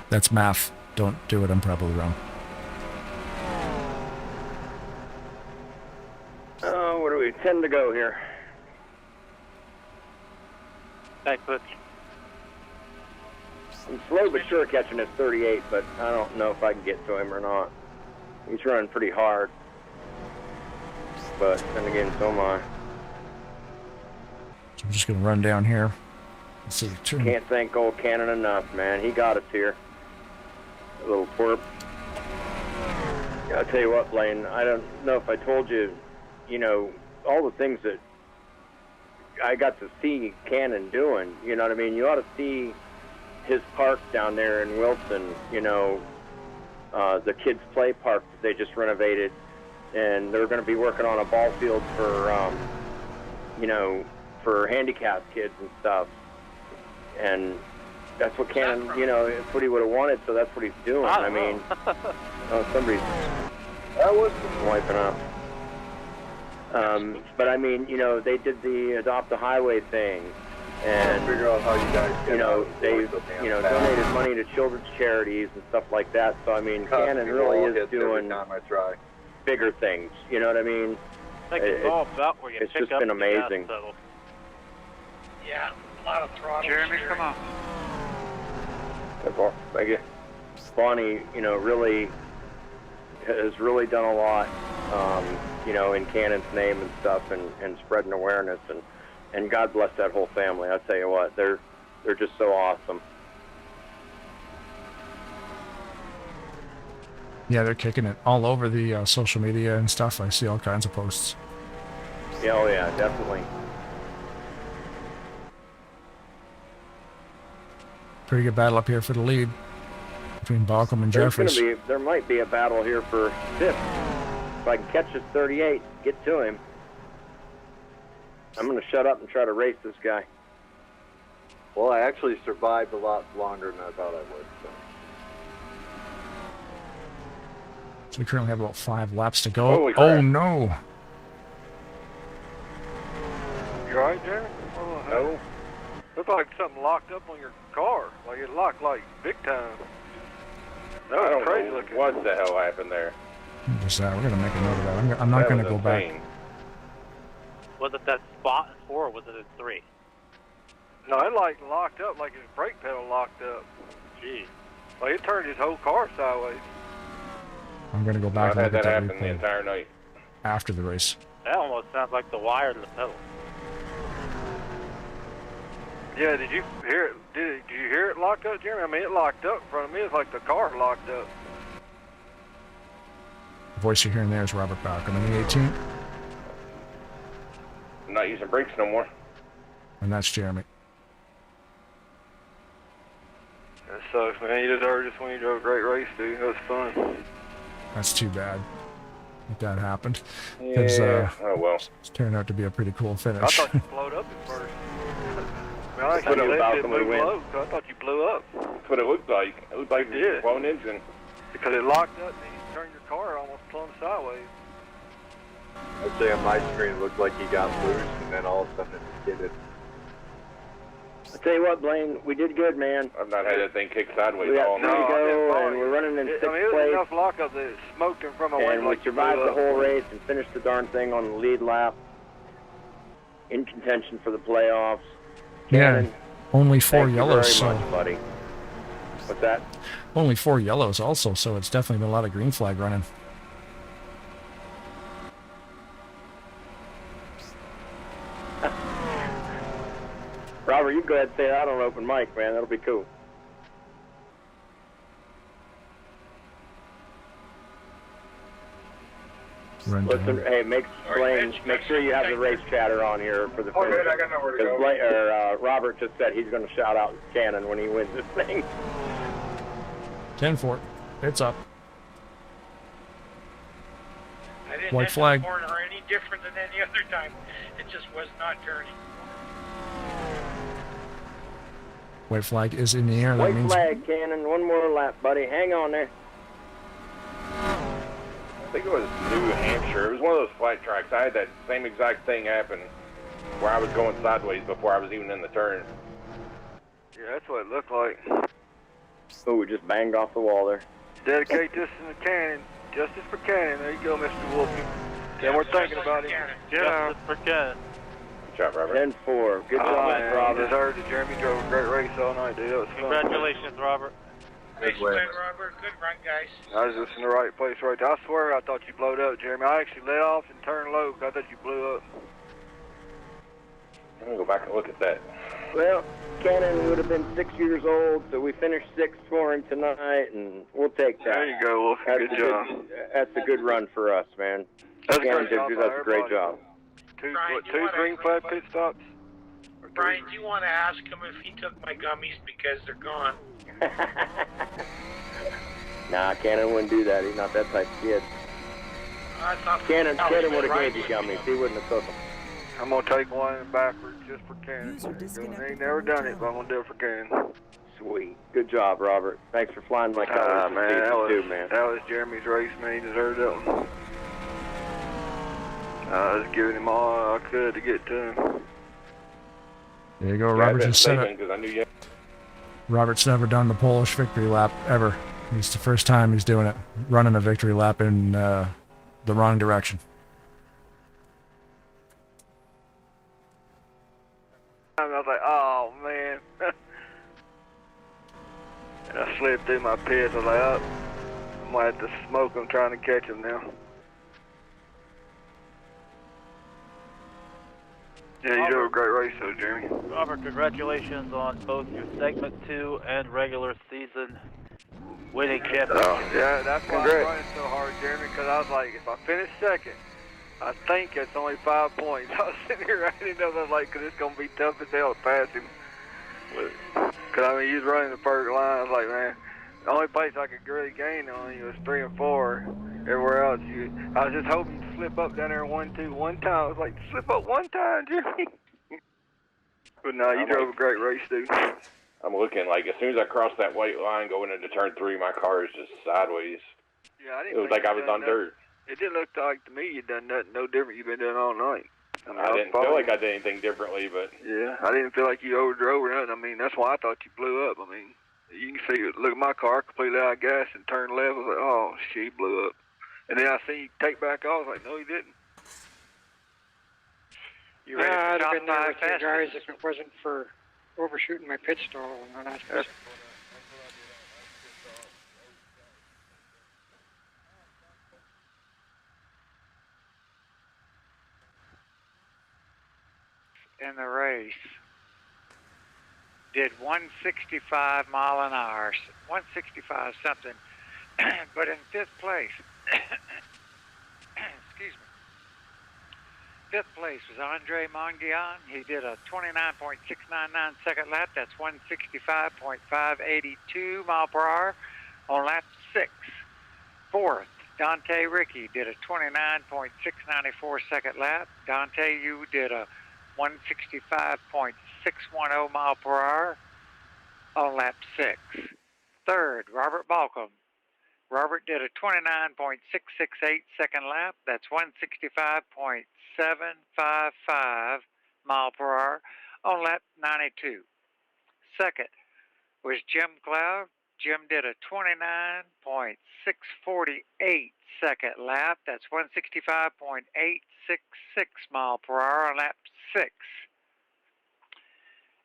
That's math. Don't do it. I'm probably wrong. What do we 10 to go here? Back push. I'm slow but sure catching his 38, but I don't know if I can get to him or not. He's running pretty hard. But then again, so am I. So I'm just going to run down here. Let's see. Can't thank old Cannon enough, man. He got us here. A little twerp. I'll tell you what, Blaine, I don't know if I told you, you know, all the things that I got to see Cannon doing, you know what I mean? You ought to see his park down there in Wilson, you know, the kids' play park that they just renovated, and they're going to be working on a ball field for, you know, for handicapped kids and stuff. And that's what Cannon, you know, it's what he would have wanted, so that's what he's doing. I mean, somebody's wiping up. But I mean, you know, they did the Adopt a Highway thing, and figure out how you guys get they've donated money to children's charities and stuff like that. So I mean, Cannon really is doing bigger things. You know what I mean? I think it's all about where you it's pick just up been the amazing. gas pedal. Yeah, a lot of throttle. Jeremy, come on. Thank you. Bonnie, really has really done a lot, in Cannon's name and stuff, and spreading awareness, and God bless that whole family. I tell you what, they're just so awesome. Yeah, they're kicking it all over the social media and stuff. I see all kinds of posts. Yeah, oh yeah, definitely. Pretty good battle up here for the lead between Balcom and Jeffers. There might be a battle here for fifth. If I can catch this 38, get to him. I'm going to shut up and try to race this guy. Well, I actually survived a lot longer than I thought I would. So we currently have about 5 laps to go. Holy crap. Oh no! You all right, Jeremy? No. Looked like something locked up on your car. Like it locked like big time. That I was don't crazy know looking. what the hell happened there. What was that? We're gonna make a note of that. I'm not gonna go back. Was it that spot in 4 or was it in 3? No, it like locked up like his brake pedal locked up. Jeez. Like it turned his whole car sideways. I'm gonna go back and look at that happen the replay entire night. after the race. That almost sounds like the wire to the pedal. Yeah, did you hear it? Did you hear it lock up, Jeremy? I mean, it locked up in front of me. It's like the car locked up. The voice you're hearing there is Robert Balcom in the 18, I'm not using brakes no more. and that's Jeremy. That sucks, man. You deserved this when you drove a great race, dude. That was fun. That's too bad that happened. Yeah. Oh well. It's turned out to be a pretty cool I finish. thought you blowed up at first. I mean, I That's what think about it the moved win. low, so I thought you blew up. That's what it looked like. It looked like Yeah. a blown engine. Because it locked up and you turned your car almost plumb sideways. I'd say on my screen it looked like he got loose, and then all of a sudden it skidded. I tell you what, Blaine, we did good, man. I've not had that thing kick sideways We got all three night. to go, and we're running in sixth I mean, it was place. enough lockup that it smoked in front of my And window we like you survived blew the up. whole race and finished the darn thing on the lead lap. In contention for the playoffs. Yeah, Cannon, only 4 thank you yellows, very so much, buddy. What's that? only 4 yellows also, so it's definitely been a lot of green flag running. Robert, you go ahead and say that on open mic, man. That'll be cool. Listen, hey, make sure you have the race chatter on here for the finish. good, I got nowhere to go. Because Robert just said he's going to shout out Cannon when he wins this thing. 10-4. It's up. I didn't White hit flag. the corner any different than any other time. It just was not turning. White flag is in the air. That White means flag, Cannon. One more lap, buddy. Hang on there. I think it was New Hampshire. It was one of those flat tracks. I had that same exact thing happen where I was going sideways before I was even in the turn. Yeah, that's what it looked like. Oh, we just banged off the wall there. Dedicate this in the Cannon. Justice for Cannon. There you go, Mr. Wolfie. And we're thinking about it. Justice for Cannon. Good job, Robert. 10-4. Good Oh, job, man, Robert. you deserved it. Jeremy drove a great race all night, dude. That was fun. Congratulations, Robert. Nice win, Robert. Good run, guys. I was just in the right place right there. I swear I thought you blowed up, Jeremy. I actually let off and turned low because I thought you blew up. I'm going to go back and look at that. Well, Cannon would have been 6 years old, so we finished sixth for him tonight, and we'll take that. There you go, Wolfie. Good job. That's a good run for us, man. That's a Cannon great job. that's a great job. Two Brian, green flag pit stops? Or three? Brian, do you want to ask him if he took my gummies because they're gone? Nah, Cannon wouldn't do that. He's not that type of kid. I thought Cannon would have Brian gave you would gummies. be. He wouldn't have took them. I'm going to take one backwards just for Cannon. I ain't never done it, but I'm going to do it for Cannon. Sweet. Good job, Robert. Thanks for flying my colors Man, that was, man. that was Jeremy's race, man. He deserved that one. I was giving him all I could to get to him. There you go. Yeah, I've Robert been just said saving it. because I knew you. Robert's never done the Polish victory lap ever. It's the first time he's doing it, running a victory lap in the wrong direction. I was like, oh man. And I slid through my pits. I was like, oh, I might have to smoke him trying to catch him now. Yeah, you drove a great race though, Jeremy. Robert, congratulations on both your segment 2 and regular season winning championship. Yeah, that's why I'm running so hard, Jeremy, because I was like, if I finish second, I think it's only 5 points. I was sitting here writing up, I was like, because it's going to be tough as hell to pass him. Because, I mean, he was running the first line. I was like, man, the only place I could really gain on you was 3 and 4. Everywhere else, I was just hoping to slip up down there 1-2 one time. I was like, slip up one time, Jeremy. But no, you drove a great race, dude. I'm looking like as soon as I crossed that white line going into turn 3, my car is just sideways. Yeah, I didn't. It was like I was on dirt. It didn't look like to me you'd done nothing no different you've been doing all night. I mean, I didn't feel like I did anything differently, but yeah, I didn't feel like you overdrove or nothing. I mean, that's why I thought you blew up. I mean, you can see, look at my car completely out of gas and turned left. I was like, oh shit, he blew up. And then I see you take back off. I was like, no, he didn't. You ready I'd have been there with you guys if it wasn't for overshooting my pit stall on that special. In the race, did 165 mile an hour, 165 something, but in 5th place, excuse me, 5th place was Andre Monguian. He did a 29.699 second lap. That's 165.582 mile per hour on lap 6. 4th, Dante Ricky did a 29.694 second lap. Dante, you did a 165.610 mile per hour on lap 6. 3rd, Robert Balcom. Robert did a 29.668 second lap. That's 165.755 mile per hour on lap 92. 2nd was Jim Cloud. Jim did a 29.648 second lap. That's 165.866 mile per hour on lap 6.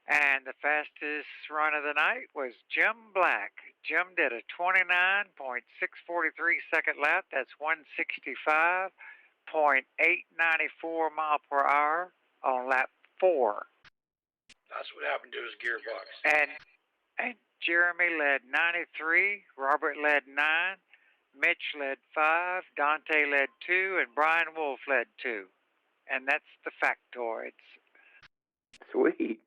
And the fastest run of the night was Jim Black. Jim did a 29.643 second lap. That's 165.894 mile per hour on lap 4. That's what happened to his gearbox. And Jeremy led 93, Robert led 9, Mitch led 5, Dante led 2, and Brian Wolf led 2. And that's the factoids. sweet.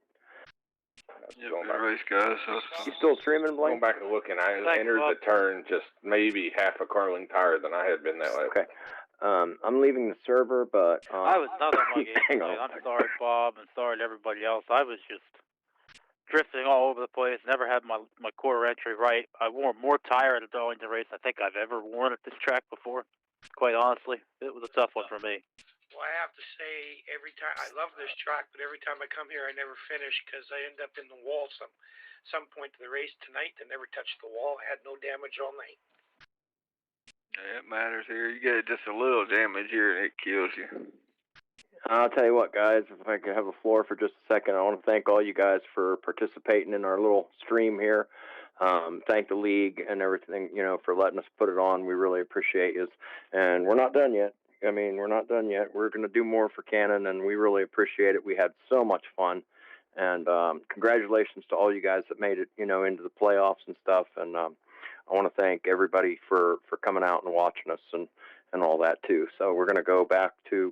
Good race, guys. You still streaming, Blaine? Going back and looking, I entered the turn just maybe half a car length higher than I had been that way. Okay. I'm leaving the server, but... I was not on my game. Hang on. I'm sorry, Bob, and sorry to everybody else. I was just drifting all over the place, never had my quarter entry right. I wore more tire at a Darlington race I think I've ever worn at this track before, quite honestly. It was a tough one for me. Well, I have to say, every time, I love this track, but every time I come here, I never finish because I end up in the wall some point of the race tonight. I never touched the wall. I had no damage all night. Yeah, it matters here. You get just a little damage here and it kills you. I'll tell you what, guys, if I could have the floor for just a second, I want to thank all you guys for participating in our little stream here. Thank the league and everything, for letting us put it on. We really appreciate you. And we're not done yet. We're not done yet. We're going to do more for Cannon, and we really appreciate it. We had so much fun. And congratulations to all you guys that made it, into the playoffs and stuff. And I want to thank everybody for coming out and watching us and all that, too. So we're going to go back to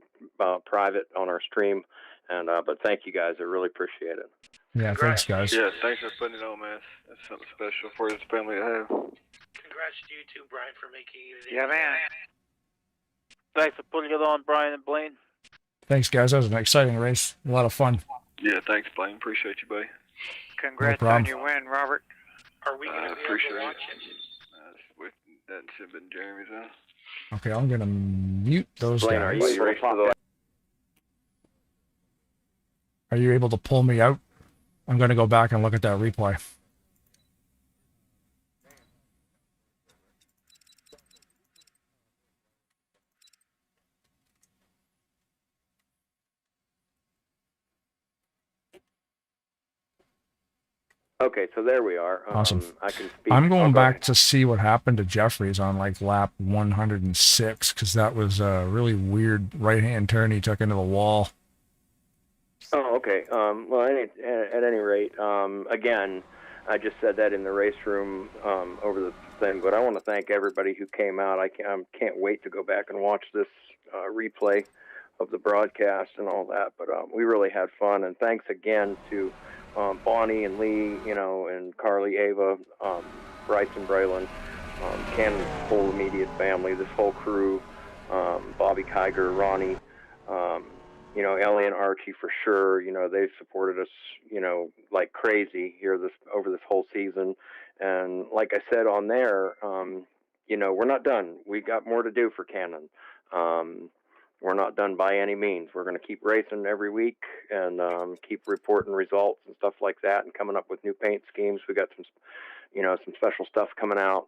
private on our stream. And but thank you, guys. I really appreciate it. Yeah, thanks, guys. Yeah, thanks for putting it on, man. That's something special for this family to have. Congrats to you, too, Brian, for making it. Yeah, man. Thanks for putting it on, Brian and Blaine. Thanks, guys. That was an exciting race. A lot of fun. Yeah, thanks, Blaine. Appreciate you, buddy. Congrats on your win, Robert. Are we going to be able to watch it? That should have been Jeremy's, huh? Okay, I'm going to mute those Blaine, guys. are you Are you able to pull me out I'm going to go back and look at that replay. Okay, so there we are. Awesome. I can speak. I'm going go back ahead. to see what happened to Jeffries on like lap 106, because that was a really weird right-hand turn he took into the wall. Oh, okay. Well, at any rate, again, I just said that in the race room over the thing, but I want to thank everybody who came out. I can't wait to go back and watch this replay of the broadcast and all that, but we really had fun, and thanks again to Bonnie and Lee, and Carly, Ava, Bryce and Braylon, Cannon's whole immediate family, this whole crew, Bobby Kiger, Ronnie, Ellie and Archie for sure. They've supported us, like crazy here over this whole season. And like I said on there, we're not done. We got more to do for Cannon. We're not done by any means. We're going to keep racing every week and keep reporting results and stuff like that, and coming up with new paint schemes. We got some special stuff coming out,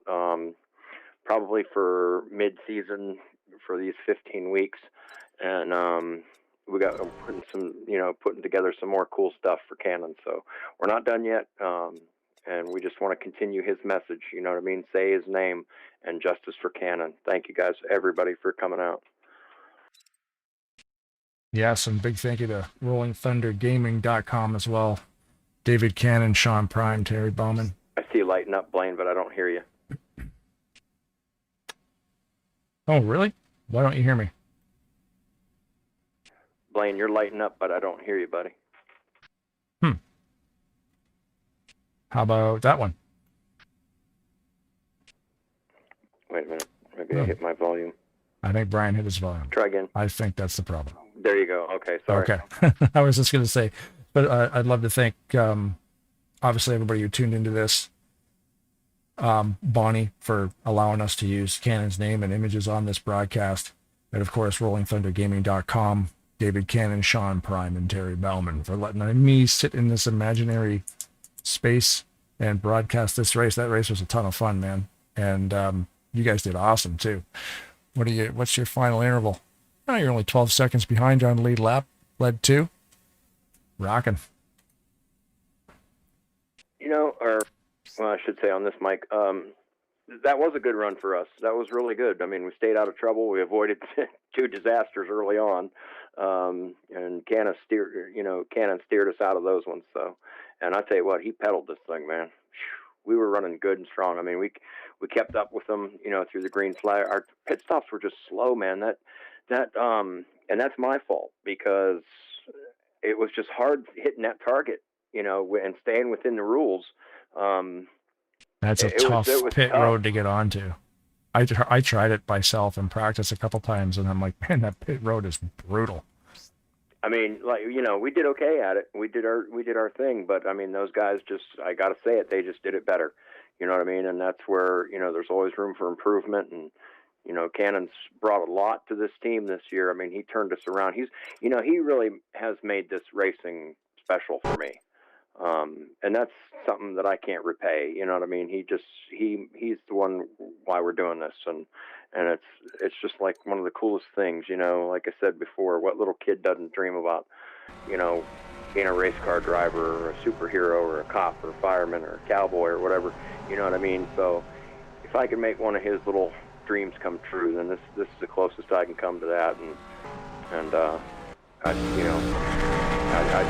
probably for mid-season for these 15 weeks, and we got putting together some more cool stuff for Cannon. So we're not done yet, and we just want to continue his message. You know what I mean? Say his name and justice for Cannon. Thank you guys, everybody, for coming out. Yes, and big thank you to RollingThunderGaming.com as well. David Cannon, Sean Prime, Terry Bowman. I see you lighting up, Blaine, but I don't hear you. Oh, really? Why don't you hear me? Blaine, you're lighting up, but I don't hear you, buddy. How about that one? Wait a minute. Maybe I hit my volume. I think Brian hit his volume. Try again. I think that's the problem. There you go. Okay, sorry. Okay. I was just going to say, but I'd love to thank, obviously, everybody who tuned into this. Bonnie for allowing us to use Cannon's name and images on this broadcast. And, of course, RollingThunderGaming.com, David Cannon, Sean Prime, and Terry Bellman for letting me sit in this imaginary space and broadcast this race. That race was a ton of fun, man. And you guys did awesome, too. What's your final interval? Oh, you're only 12 seconds behind on the lead lap. Led 2. Rocking. I should say on this mic, that was a good run for us. That was really good. I mean, we stayed out of trouble. We avoided 2 disasters early on, and Cannon steered us out of those ones. So, and I tell you what, he pedaled this thing, man. We were running good and strong. I mean, we kept up with them, through the green flag. Our pit stops were just slow, man. And that's my fault, because it was just hard hitting that target, and staying within the rules. That's a tough pit road to get onto. I tried it myself in practice a couple times, and I'm like, man, that pit road is brutal. I mean, we did okay at it. We did our thing, but I mean, those guys I got to say it, they just did it better. You know what I mean? And that's where, there's always room for improvement. And, Cannon's brought a lot to this team this year. I mean, he turned us around. He really has made this racing special for me. And that's something that I can't repay. You know what I mean? He's the one why we're doing this. And it's just like one of the coolest things, like I said before, what little kid doesn't dream about, being a race car driver or a superhero or a cop or a fireman or a cowboy or whatever, you know what I mean? So if I can make one of his little dreams come true, then this is the closest I can come to that. And I'd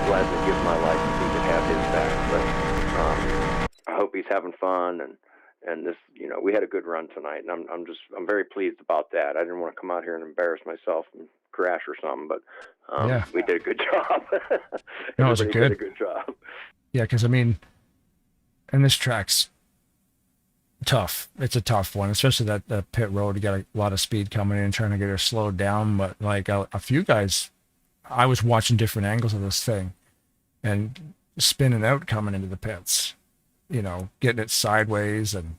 gladly give my life if he could have his back. But I hope he's having fun, and this, we had a good run tonight, and I'm very pleased about that. I didn't want to come out here and embarrass myself and crash or something, but we did a good job. No, it was did a good job. Yeah, because I mean, and this track's tough. It's a tough one, especially that pit road. You got a lot of speed coming in, trying to get her slowed down. But like a few guys, I was watching different angles of this thing and spinning out coming into the pits, getting it sideways. And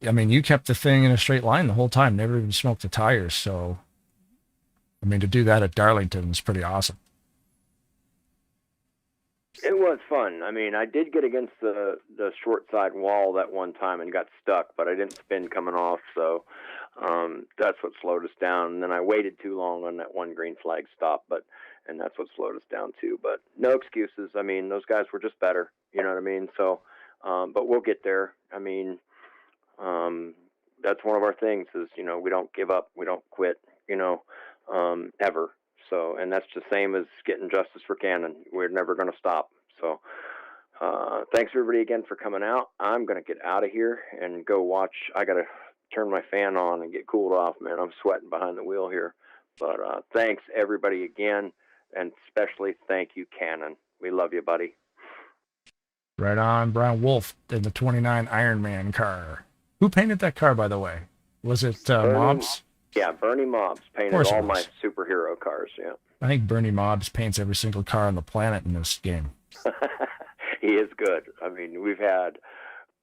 I mean, you kept the thing in a straight line the whole time, never even smoked the tires. So, I mean, to do that at Darlington is pretty awesome. It was fun. I mean, I did get against the short side wall that one time and got stuck, but I didn't spin coming off, so that's what slowed us down. And then I waited too long on that one green flag stop, and that's what slowed us down too. But no excuses. I mean, those guys were just better. You know what I mean? So, but we'll get there. I mean, that's one of our things is, you know, we don't give up, we don't quit, you know, ever. So, and that's the same as getting justice for Cannon. We're never going to stop. So, thanks everybody again for coming out. I'm going to get out of here and go watch. I got to turn my fan on and get cooled off, man. I'm sweating behind the wheel here. But thanks everybody again, and especially thank you, Cannon. We love you, buddy. Right on, Brian Wolf in the 29 Ironman car. Who painted that car, by the way? Was it Mobs? Yeah, Bernie Mobs painted all my superhero cars, yeah. I think Bernie Mobs paints every single car on the planet in this game. He is good. I mean, we've had,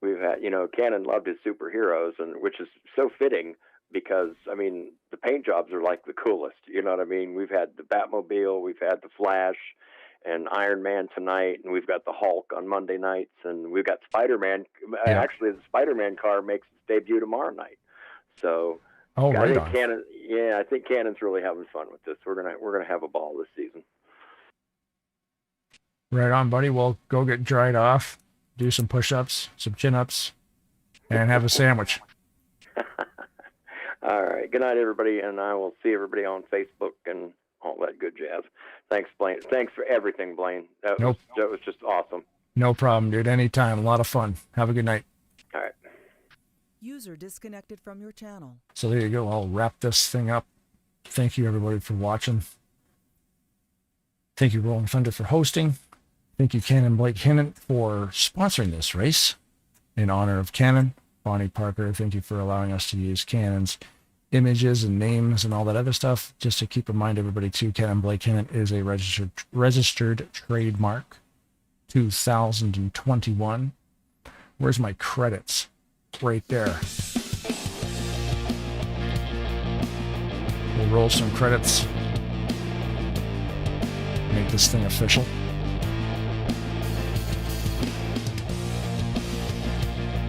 you know, Cannon loved his superheroes, and which is so fitting because, I mean, the paint jobs are like the coolest. You know what I mean? We've had the Batmobile, we've had the Flash, and Iron Man tonight, and we've got the Hulk on Monday nights, and we've got Spider-Man. Yeah. Actually, the Spider-Man car makes its debut tomorrow night. So, I think Cannon, I think Cannon's really having fun with this. We're gonna have a ball this season. Right on, buddy. Well, go get dried off, do some push-ups, some chin-ups, and have a sandwich. All right. Good night, everybody, and I will see everybody on Facebook and all that good jazz. Thanks, Blaine. Thanks for everything, Blaine. That was just awesome. No problem, dude. Anytime. A lot of fun. Have a good night. All right. User disconnected from your channel. So there you go. I'll wrap this thing up. Thank you, everybody, for watching. Thank you, Rolling Thunder, for hosting. Thank you, Cannon Black Hinnant, for sponsoring this race in honor of Cannon. Bonnie Parker, thank you for allowing us to use Cannon's images and names and all that other stuff. Just to keep in mind, everybody, too, Cannon Black Hinnant is a registered trademark. 2021. Where's my credits? Right there. We'll roll some credits. Make this thing official.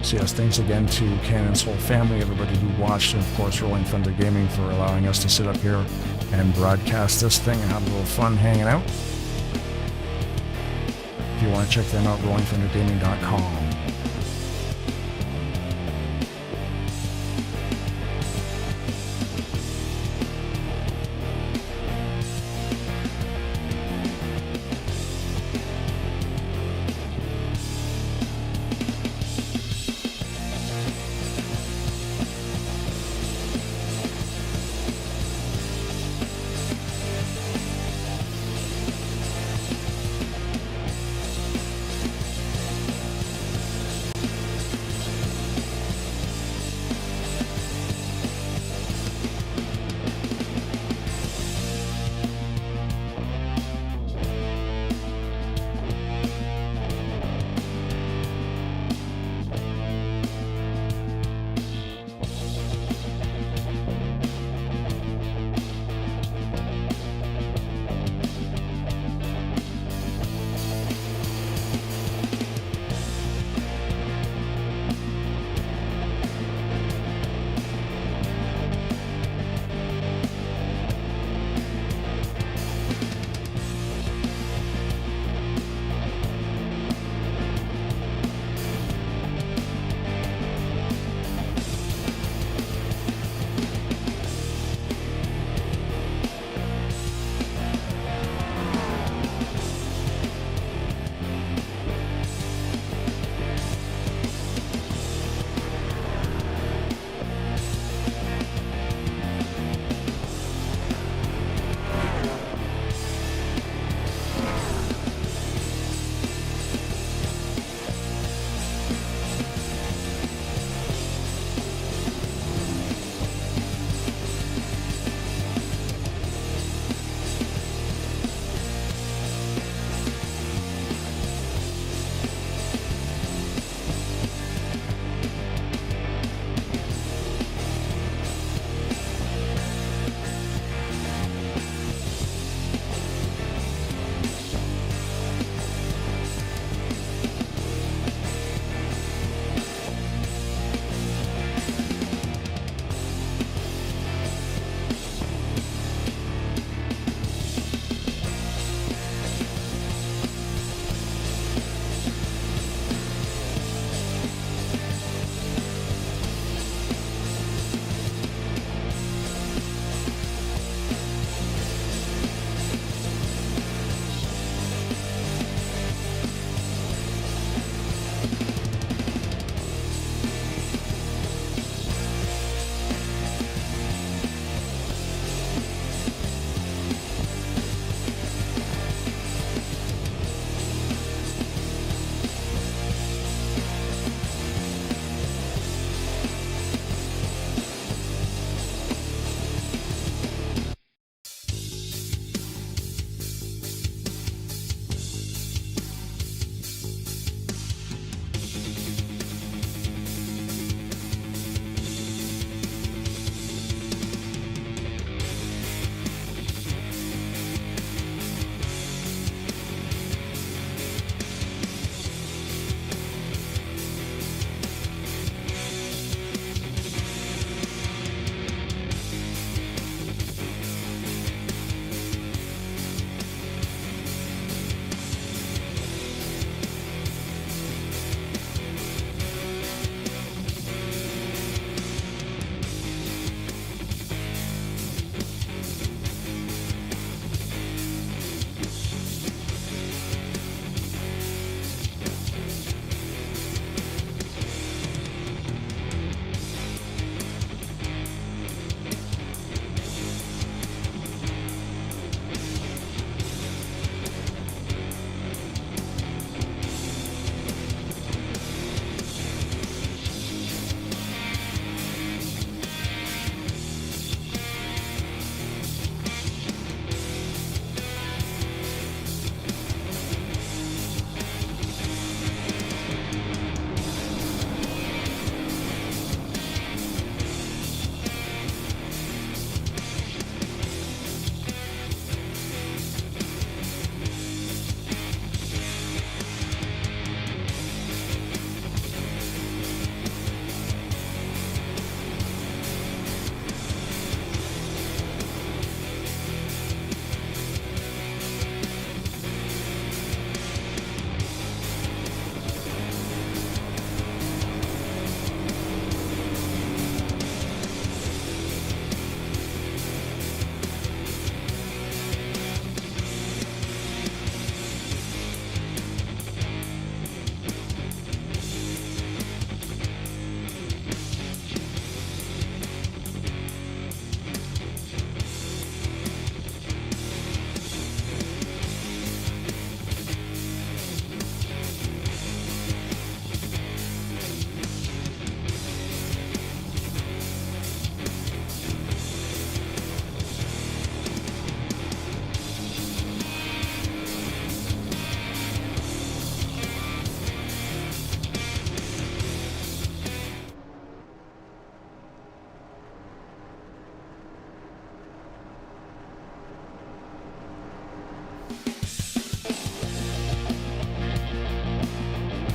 So yes, thanks again to Cannon's whole family, everybody who watched, and of course Rolling Thunder Gaming for allowing us to sit up here and broadcast this thing and have a little fun hanging out. If you want to check them out, rollingthundergaming.com.